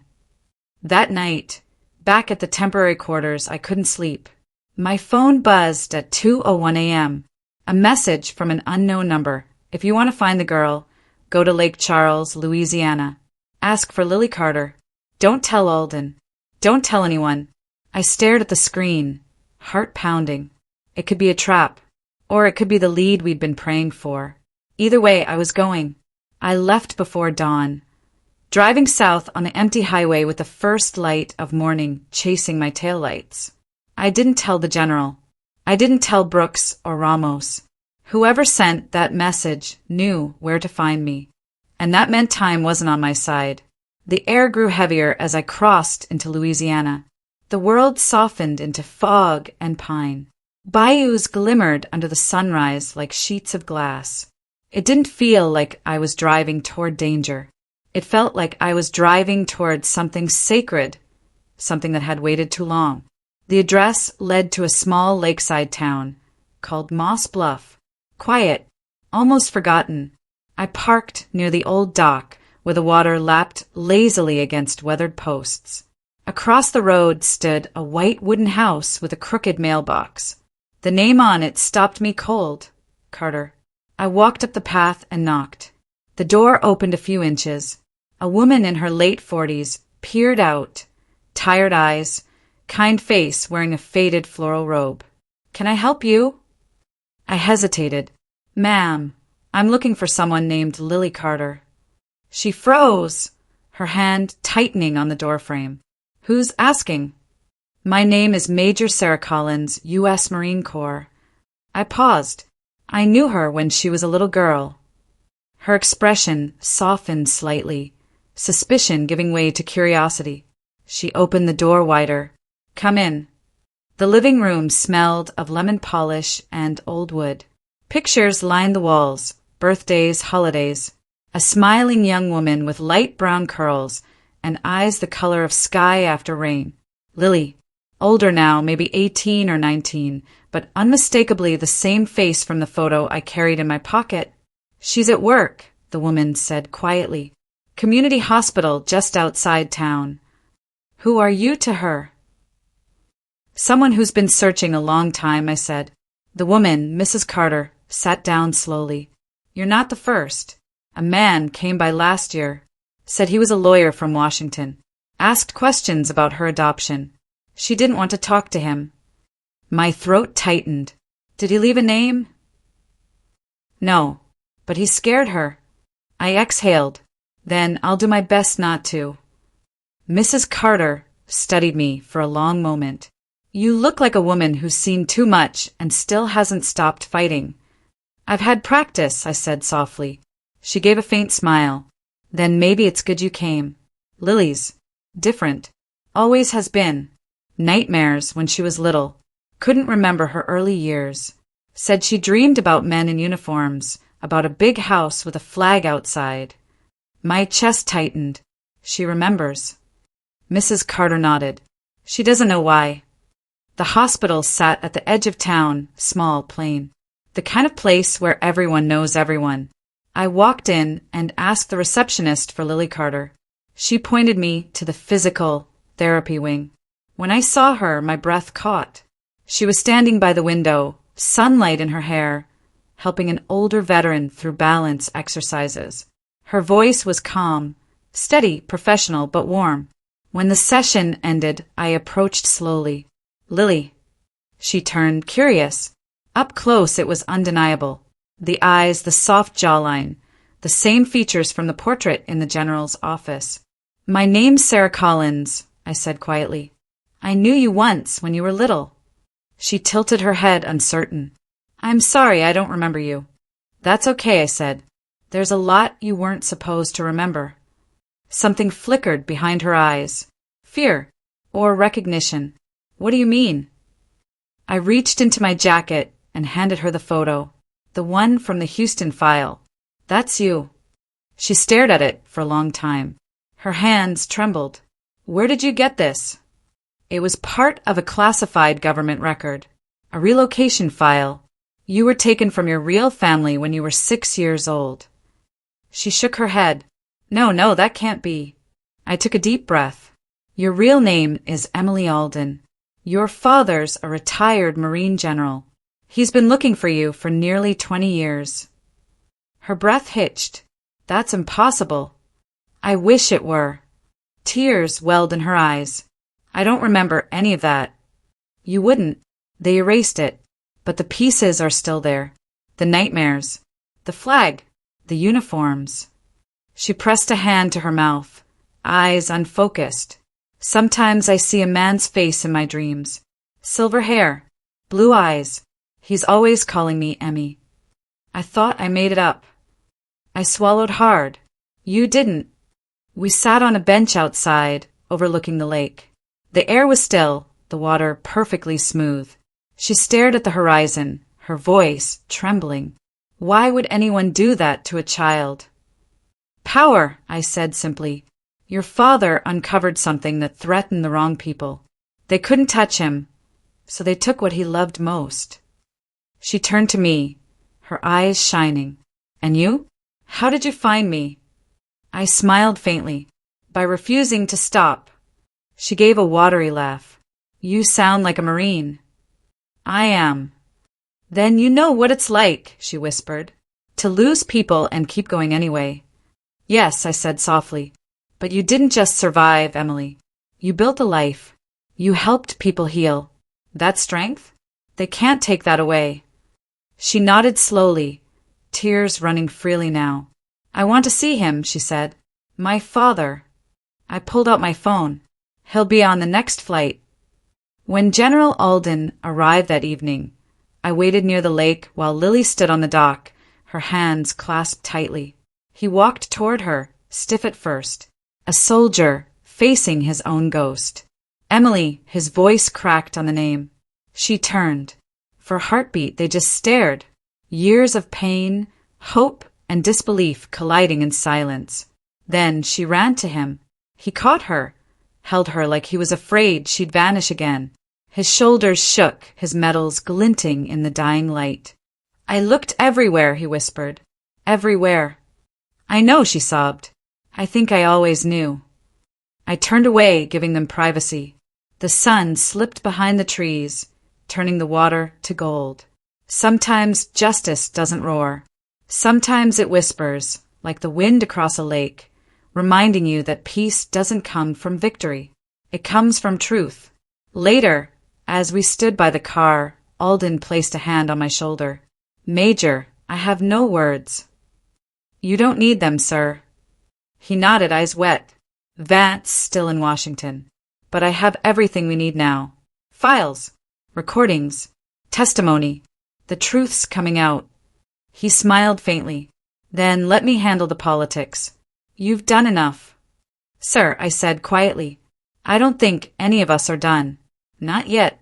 That night, back at the temporary quarters, I couldn't sleep. My phone buzzed at 2:01 a.m. A message from an unknown number. If you want to find the girl, go to Lake Charles, Louisiana. Ask for Lily Carter. Don't tell Alden. Don't tell anyone. I stared at the screen, heart pounding. It could be a trap, or it could be the lead we'd been praying for. Either way, I was going. I left before dawn, driving south on the empty highway with the first light of morning chasing my taillights. I didn't tell the general. I didn't tell Brooks or Ramos. Whoever sent that message knew where to find me. And that meant time wasn't on my side. The air grew heavier as I crossed into Louisiana. The world softened into fog and pine. Bayous glimmered under the sunrise like sheets of glass. It didn't feel like I was driving toward danger. It felt like I was driving toward something sacred, something that had waited too long. The address led to a small lakeside town called Moss Bluff. Quiet, almost forgotten. I parked near the old dock where the water lapped lazily against weathered posts. Across the road stood a white wooden house with a crooked mailbox. The name on it stopped me cold. Carter. I walked up the path and knocked. The door opened a few inches. A woman in her late 40s peered out, tired eyes, kind face wearing a faded floral robe. "Can I help you?" I hesitated. "Ma'am, I'm looking for someone named Lily Carter." She froze, her hand tightening on the doorframe. "Who's asking?" "My name is Major Sarah Collins, U.S. Marine Corps." I paused. I knew her when she was a little girl. Her expression softened slightly, suspicion giving way to curiosity. She opened the door wider. "Come in." The living room smelled of lemon polish and old wood. Pictures lined the walls, birthdays, holidays. A smiling young woman with light brown curls and eyes the color of sky after rain. Lily, older now, maybe 18 or 19, but unmistakably the same face from the photo I carried in my pocket. "She's at work," the woman said quietly. "Community hospital just outside town." "Who are you to her?" "Someone who's been searching a long time," I said. The woman, Mrs. Carter, sat down slowly. "You're not the first. A man came by last year, said he was a lawyer from Washington, asked questions about her adoption. She didn't want to talk to him." My throat tightened. "Did he leave a name?" "No, but he scared her." I exhaled. "Then I'll do my best not to." Mrs. Carter studied me for a long moment. "You look like a woman who's seen too much and still hasn't stopped fighting." "I've had practice," I said softly. She gave a faint smile. "Then maybe it's good you came. Lily's different. Always has been. Nightmares when she was little. Couldn't remember her early years. Said she dreamed about men in uniforms, about a big house with a flag outside." My chest tightened. "She remembers." Mrs. Carter nodded. "She doesn't know why." The hospital sat at the edge of town, small, plain. The kind of place where everyone knows everyone. I walked in and asked the receptionist for Lily Carter. She pointed me to the physical therapy wing. When I saw her, my breath caught. She was standing by the window, sunlight in her hair, helping an older veteran through balance exercises. Her voice was calm, steady, professional, but warm. When the session ended, I approached slowly. "Lily." She turned, curious. Up close, it was undeniable. The eyes, the soft jawline, the same features from the portrait in the general's office. "My name's Sarah Collins," I said quietly. "I knew you once when you were little." She tilted her head, uncertain. "I'm sorry, I don't remember you." "That's okay," I said. "There's a lot you weren't supposed to remember." Something flickered behind her eyes. Fear or recognition. "What do you mean?" I reached into my jacket and handed her the photo. The one from the Houston file. "That's you." She stared at it for a long time. Her hands trembled. "Where did you get this?" "It was part of a classified government record. A relocation file. You were taken from your real family when you were 6 years old." She shook her head. No, that can't be." I took a deep breath. "Your real name is Emily Alden. Your father's a retired Marine general. He's been looking for you for nearly 20 years. Her breath hitched. "That's impossible." "I wish it were." Tears welled in her eyes. "I don't remember any of that." "You wouldn't. They erased it. But the pieces are still there. The nightmares. The flag. The uniforms." She pressed a hand to her mouth, eyes unfocused. "Sometimes I see a man's face in my dreams. Silver hair. Blue eyes. He's always calling me Emmy. I thought I made it up. I swallowed hard. You didn't. We sat on a bench outside, overlooking the lake. The air was still, the water perfectly smooth. She stared at the horizon, her voice trembling. Why would anyone do that to a child? Power, I said simply. Your father uncovered something that threatened the wrong people. They couldn't touch him, so they took what he loved most. She turned to me, her eyes shining. And you? How did you find me? I smiled faintly. By refusing to stop. She gave a watery laugh. You sound like a Marine. I am. Then you know what it's like, she whispered. To lose people and keep going anyway. Yes, I said softly. But you didn't just survive, Emily. You built a life. You helped people heal. That strength? They can't take that away. She nodded slowly, tears running freely now. I want to see him, she said. My father. I pulled out my phone. He'll be on the next flight. When General Alden arrived that evening, I waited near the lake while Lily stood on the dock, her hands clasped tightly. He walked toward her, stiff at first, a soldier facing his own ghost. Emily, his voice cracked on the name. She turned. For a heartbeat, they just stared. Years of pain, hope, and disbelief colliding in silence. Then she ran to him. He caught her, held her like he was afraid she'd vanish again. His shoulders shook, his metals glinting in the dying light. I looked everywhere, he whispered. Everywhere. I know, she sobbed. I think I always knew. I turned away, giving them privacy. The sun slipped behind the trees, turning the water to gold. Sometimes justice doesn't roar. Sometimes it whispers, like the wind across a lake, reminding you that peace doesn't come from victory. It comes from truth. Later, as we stood by the car, Alden placed a hand on my shoulder. Major, I have no words. You don't need them, sir. He nodded, eyes wet. Vance still in Washington. But I have everything we need now. Files, recordings, testimony, the truth's coming out. He smiled faintly. Then let me handle the politics. You've done enough. Sir, I said quietly, I don't think any of us are done. Not yet.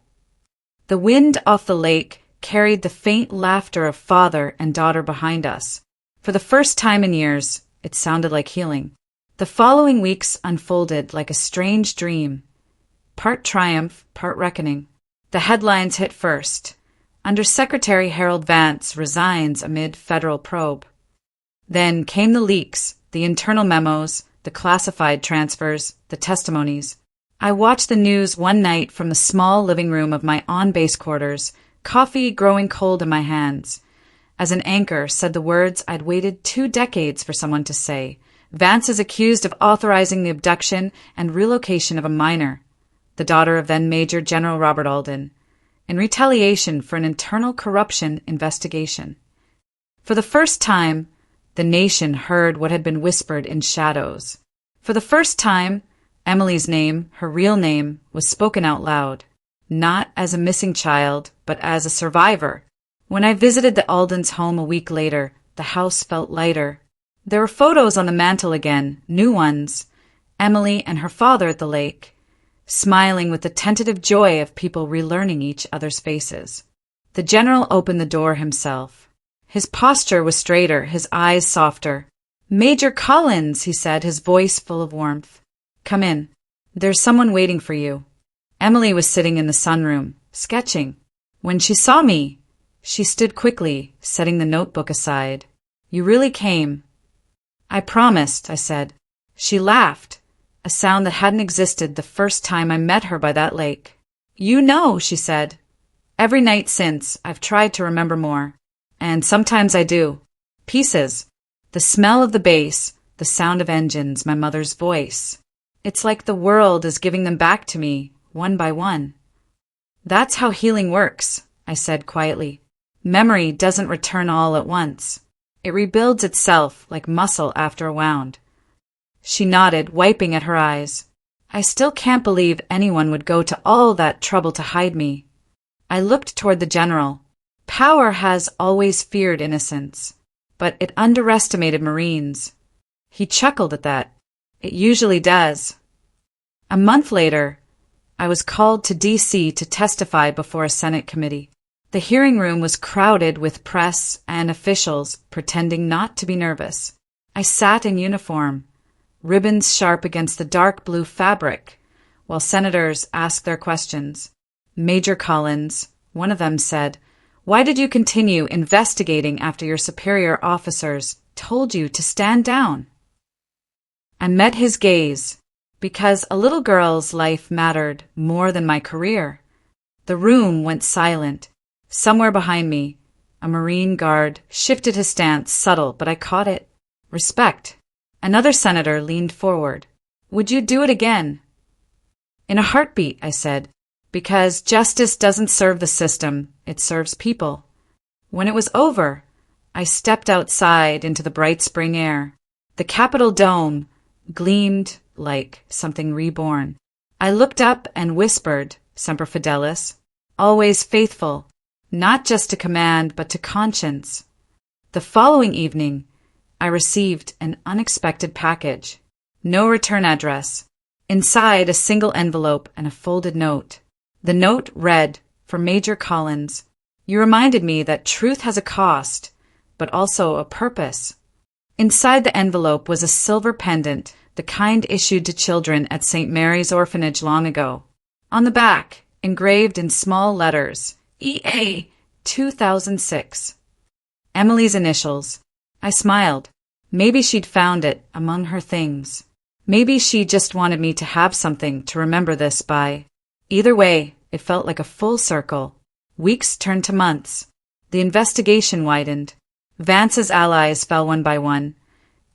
The wind off the lake carried the faint laughter of father and daughter behind us. For the first time in years, it sounded like healing. The following weeks unfolded like a strange dream. Part triumph, part reckoning. The headlines hit first. Undersecretary Harold Vance resigns amid federal probe. Then came the leaks, the internal memos, the classified transfers, the testimonies. I watched the news one night from the small living room of my on-base quarters, coffee growing cold in my hands. As an anchor said the words I'd waited 2 decades for someone to say. Vance is accused of authorizing the abduction and relocation of a minor, the daughter of then Major General Robert Alden, in retaliation for an internal corruption investigation. For the first time, the nation heard what had been whispered in shadows. For the first time, Emily's name, her real name, was spoken out loud, not as a missing child, but as a survivor. When I visited the Aldens' home a week later, the house felt lighter. There were photos on the mantel again, new ones. Emily and her father at the lake, smiling with the tentative joy of people relearning each other's faces. The general opened the door himself. His posture was straighter, his eyes softer. Major Collins, he said, his voice full of warmth. Come in. There's someone waiting for you. Emily was sitting in the sunroom, sketching. When she saw me, she stood quickly, setting the notebook aside. You really came. I promised, I said. She laughed, a sound that hadn't existed the first time I met her by that lake. You know, she said. Every night since, I've tried to remember more. And sometimes I do. Pieces. The smell of the bass, the sound of engines, my mother's voice. It's like the world is giving them back to me, one by one. That's how healing works, I said quietly. Memory doesn't return all at once. It rebuilds itself like muscle after a wound. She nodded, wiping at her eyes. I still can't believe anyone would go to all that trouble to hide me. I looked toward the general. Power has always feared innocence, but it underestimated Marines. He chuckled at that. It usually does. A month later, I was called to D.C. to testify before a Senate committee. The hearing room was crowded with press and officials pretending not to be nervous. I sat in uniform, ribbons sharp against the dark blue fabric, while senators asked their questions. Major Collins, one of them, said, "Why did you continue investigating after your superior officers told you to stand down?" I met his gaze, because a little girl's life mattered more than my career. The room went silent. Somewhere behind me, a Marine guard shifted his stance, subtle, but I caught it. Respect. Another senator leaned forward. "Would you do it again?" "In a heartbeat," I said, "because justice doesn't serve the system, it serves people." When it was over, I stepped outside into the bright spring air. The Capitol dome gleamed like something reborn. I looked up and whispered, "Semper Fidelis," always faithful, not just to command but to conscience. The following evening, I received an unexpected package. No return address. Inside, a single envelope and a folded note. The note read, "For Major Collins, you reminded me that truth has a cost, but also a purpose." Inside the envelope was a silver pendant, the kind issued to children at St. Mary's Orphanage long ago. On the back, engraved in small letters, EA 2006. Emily's initials. I smiled. Maybe she'd found it among her things. Maybe she just wanted me to have something to remember this by. Either way, it felt like a full circle. Weeks turned to months. The investigation widened. Vance's allies fell one by one.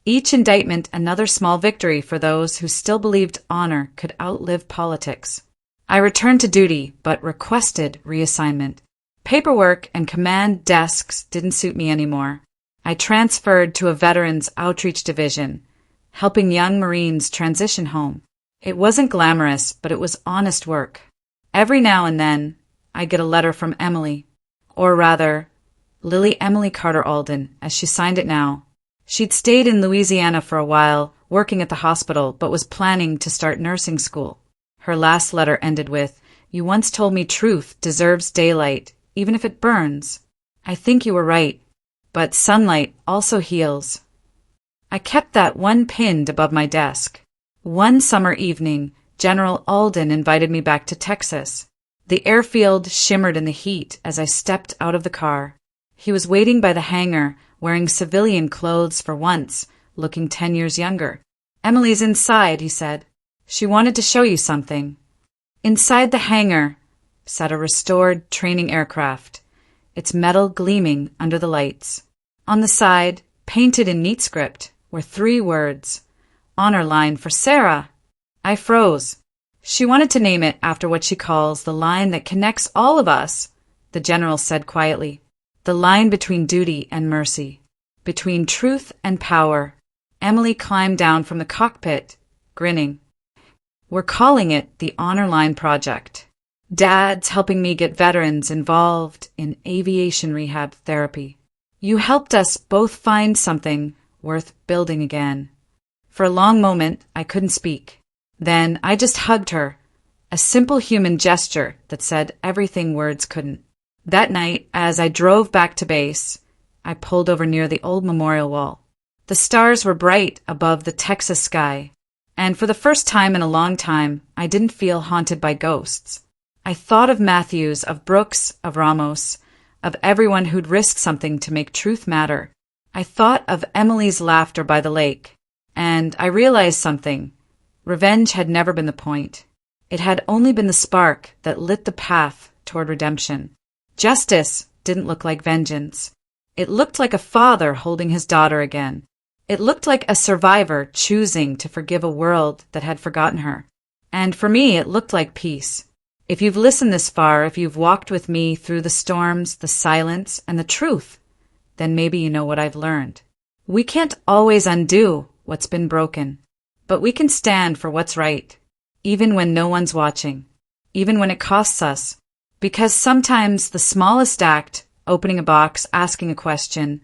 Each indictment another small victory for those who still believed honor could outlive politics. I returned to duty, but requested reassignment. Paperwork and command desks didn't suit me anymore. I transferred to a veterans outreach division, helping young Marines transition home. It wasn't glamorous, but it was honest work. Every now and then, I'd get a letter from Emily, or rather, Lily Emily Carter Alden, as she signed it now. She'd stayed in Louisiana for a while, working at the hospital, but was planning to start nursing school. Her last letter ended with, "You once told me truth deserves daylight, even if it burns. I think you were right, but sunlight also heals." I kept that one pinned above my desk. One summer evening, General Alden invited me back to Texas. The airfield shimmered in the heat as I stepped out of the car. He was waiting by the hangar, wearing civilian clothes for once, looking 10 years younger. "Emily's inside," he said. "She wanted to show you something." Inside the hangar sat a restored training aircraft, its metal gleaming under the lights. On the side, painted in neat script, were 3 words, "Honor line for Sarah." I froze. "She wanted to name it after what she calls the line that connects all of us," the general said quietly. "The line between duty and mercy, between truth and power." Emily climbed down from the cockpit, grinning. "We're calling it the Honor Line Project. Dad's helping me get veterans involved in aviation rehab therapy. You helped us both find something worth building again." For a long moment, I couldn't speak. Then I just hugged her, a simple human gesture that said everything words couldn't. That night, as I drove back to base, I pulled over near the old memorial wall. The stars were bright above the Texas sky, and for the first time in a long time, I didn't feel haunted by ghosts. I thought of Matthews, of Brooks, of Ramos, of everyone who'd risked something to make truth matter. I thought of Emily's laughter by the lake, and I realized something. Revenge had never been the point. It had only been the spark that lit the path toward redemption. Justice didn't look like vengeance. It looked like a father holding his daughter again. It looked like a survivor choosing to forgive a world that had forgotten her. And for me, it looked like peace. If you've listened this far, if you've walked with me through the storms, the silence, and the truth, then maybe you know what I've learned. We can't always undo what's been broken, but we can stand for what's right, even when no one's watching, even when it costs us, Because sometimes the smallest act, opening a box, asking a question,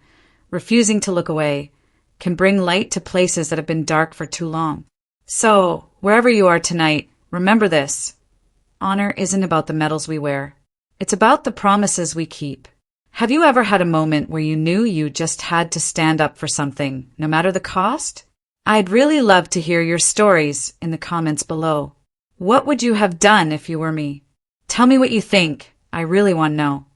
refusing to look away, can bring light to places that have been dark for too long. So, wherever you are tonight, remember this. Honor isn't about the medals we wear. It's about the promises we keep. Have you ever had a moment where you knew you just had to stand up for something, no matter the cost? I'd really love to hear your stories in the comments below. What would you have done if you were me? Tell me what you think. I really want to know.